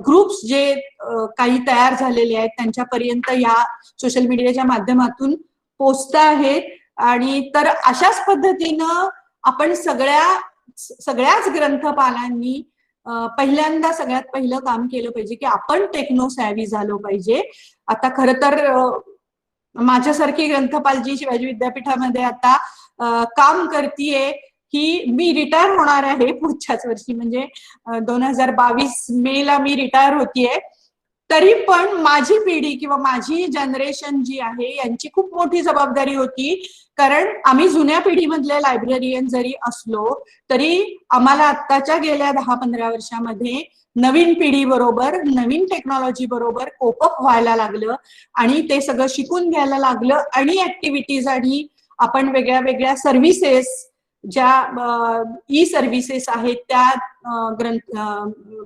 ग्रुप्स जे काही तयार झालेले आहेत त्यांच्यापर्यंत या सोशल मीडियाच्या माध्यमातून पोहोचत आहेत. आणि तर अशाच पद्धतीनं आपण सगळ्याच ग्रंथपालांनी पहिल्यांदा सगळ्यात पहिलं काम केलं पाहिजे की आपण टेक्नो सॅव्ही झालो पाहिजे. आता खरं तर माझ्यासारखी ग्रंथपाल जी शिवाजी विद्यापीठामध्ये आता काम करतीये, ही मी रिटायर होणार आहे पुढच्याच वर्षी, म्हणजे 2022 मे ला मी रिटायर होतीये. तरी पण माझी पिढी किंवा माझी जनरेशन जी आहे यांची खूप मोठी जबाबदारी होती, कारण आम्ही जुन्या पिढीमधले लायब्ररियन जरी असलो तरी आम्हाला आत्ताच्या गेल्या 10-15 वर्षामध्ये नवीन पिढी बरोबर, नवीन टेक्नॉलॉजी बरोबर कोपअप व्हायला लागलं आणि ते सगळं शिकून घ्यायला लागलं. आणि ऍक्टिव्हिटीज आणि आपण वेगळ्या वेगळ्या सर्व्हिसेस, ज्या ई सर्व्हिसेस आहेत त्या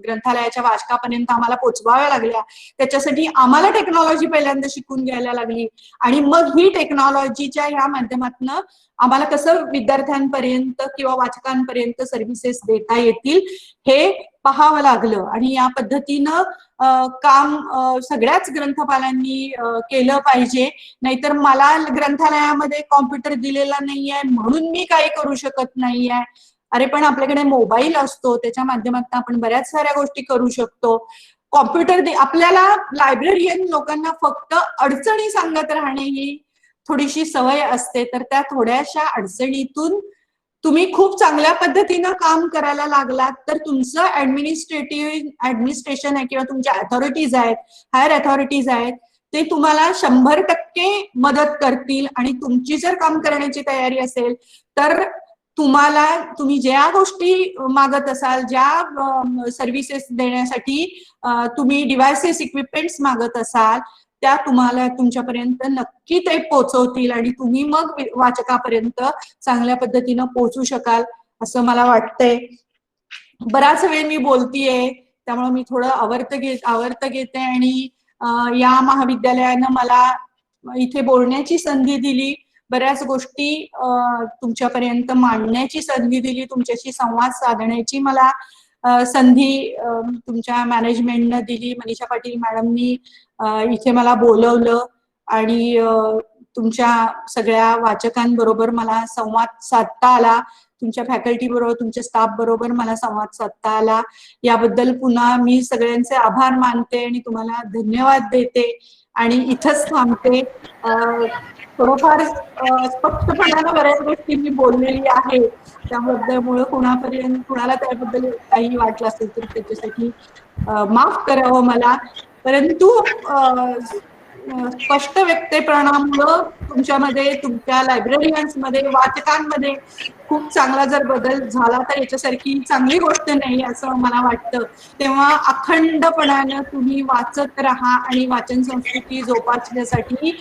ग्रंथालयाच्या वाचकापर्यंत आम्हाला पोचवाव्या लागल्या. त्याच्यासाठी आम्हाला टेक्नॉलॉजी पहिल्यांदा शिकून घ्यायला लागली आणि मग ही टेक्नॉलॉजीच्या ह्या माध्यमातून आम्हाला कसं विद्यार्थ्यांपर्यंत किंवा वाचकांपर्यंत सर्व्हिसेस देता येतील हे पाहावं लागलं. आणि या पद्धतीनं काम सगळ्याच ग्रंथपालांनी केलं पाहिजे. नाहीतर मला ग्रंथालयामध्ये कॉम्प्युटर दिलेला नाहीये म्हणून मी काही करू शकत नाहीये. अरे पण आपल्याकडे मोबाईल असतो, त्याच्या माध्यमातून आपण बऱ्याच साऱ्या गोष्टी करू शकतो. कॉम्प्युटर आपल्याला लायब्ररियन लोकांना फक्त अडचणी सांगत राहणे ही थोडीशी सवय असते, तर त्या थोड्याशा अडचणीतून तुम्ही खूप चांगल्या पद्धतीनं काम करायला लागलात तर तुमचं ऍडमिनिस्ट्रेशन आहे किंवा तुमच्या अथॉरिटीज आहेत, हायर अथॉरिटीज आहेत, ते तुम्हाला 100% मदत करतील. आणि तुमची जर काम करण्याची तयारी असेल तर तुम्ही ज्या गोष्टी मागत असाल, ज्या सर्व्हिसेस देण्यासाठी तुम्ही डिव्हाइसेस, इक्विपमेंट्स मागत असाल, त्या तुम्हाला तुमच्यापर्यंत नक्की ते पोहोचवतील आणि तुम्ही मग वाचकापर्यंत चांगल्या पद्धतीनं पोहोचू शकाल असं मला वाटतंय. बराच वेळ मी बोलतीये त्यामुळे मी थोडं आवर्त घेते आणि या महाविद्यालयानं मला इथे बोलण्याची संधी दिली, बऱ्याच गोष्टी तुमच्यापर्यंत मांडण्याची संधी दिली, तुमच्याशी संवाद साधण्याची मला संधी तुमच्या मॅनेजमेंटनं दिली. मनीषा पाटील मॅडमनी इथे मला बोलवलं आणि तुमच्या सगळ्या वाचकांबरोबर मला संवाद साधता आला, तुमच्या फॅकल्टी बरोबर, तुमच्या स्टाफ बरोबर मला संवाद साधता आला. याबद्दल पुन्हा मी सगळ्यांचे आभार मानते आणि तुम्हाला धन्यवाद देते आणि इथंच थांबते. थोडंफार स्पष्टपणानं बऱ्याच गोष्टी मी बोललेली आहे, त्याबद्दल कुणाला त्याबद्दल काही वाटलं असेल तर त्याच्यासाठी माफ करावं मला. परंतु स्पष्ट व्यक्तीकरणामुळं तुमच्यामध्ये, तुमच्या लायब्ररियन्समध्ये, वाचकांमध्ये खूप चांगला जर बदल झाला तर याच्यासारखी चांगली गोष्ट नाही असं मला वाटतं. तेव्हा अखंडपणानं तुम्ही वाचत राहा आणि वाचन संस्कृती जोपासण्यासाठी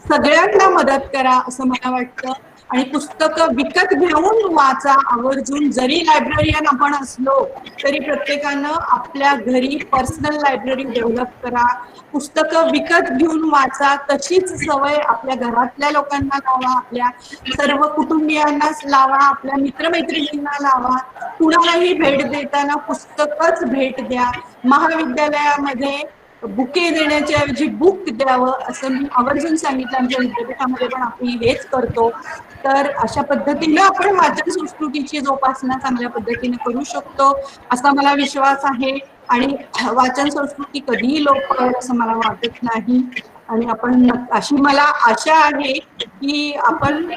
सगळ्यांना मदत करा असं मला वाटतं. आणि पुस्तकं विकत घेऊन वाचा आवर्जून. जरी लायब्ररियन आपण असलो तरी प्रत्येकानं आपल्या घरी पर्सनल लायब्ररी डेव्हलप करा. पुस्तकं विकत घेऊन वाचा. तशीच सवय आपल्या घरातल्या लोकांना लावा, आपल्या सर्व कुटुंबियांना लावा, आपल्या मित्रमैत्रिणींना लावा. कुणालाही भेट देताना पुस्तकच भेट द्या. महाविद्यालयामध्ये बुके देण्याच्या ऐवजी बुक द्यावं असं मी आवर्जून सांगितलं. आमच्या विद्यापीठामध्ये पण आपण हेच करतो. तर अशा पद्धतीने आपण वाचन संस्कृतीची जोपासना चांगल्या पद्धतीने करू शकतो असा मला विश्वास आहे. आणि वाचन संस्कृती कधीही लोप पावेल असं मला वाटत नाही. आणि आपण अशी मला आशा आहे की आपण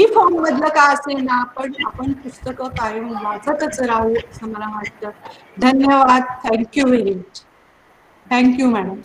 फॉर्म मधलं का असेना आपण पुस्तकं कायम वाचतच राहू असं मला वाटतं. धन्यवाद. Thank you very much. Thank you madam.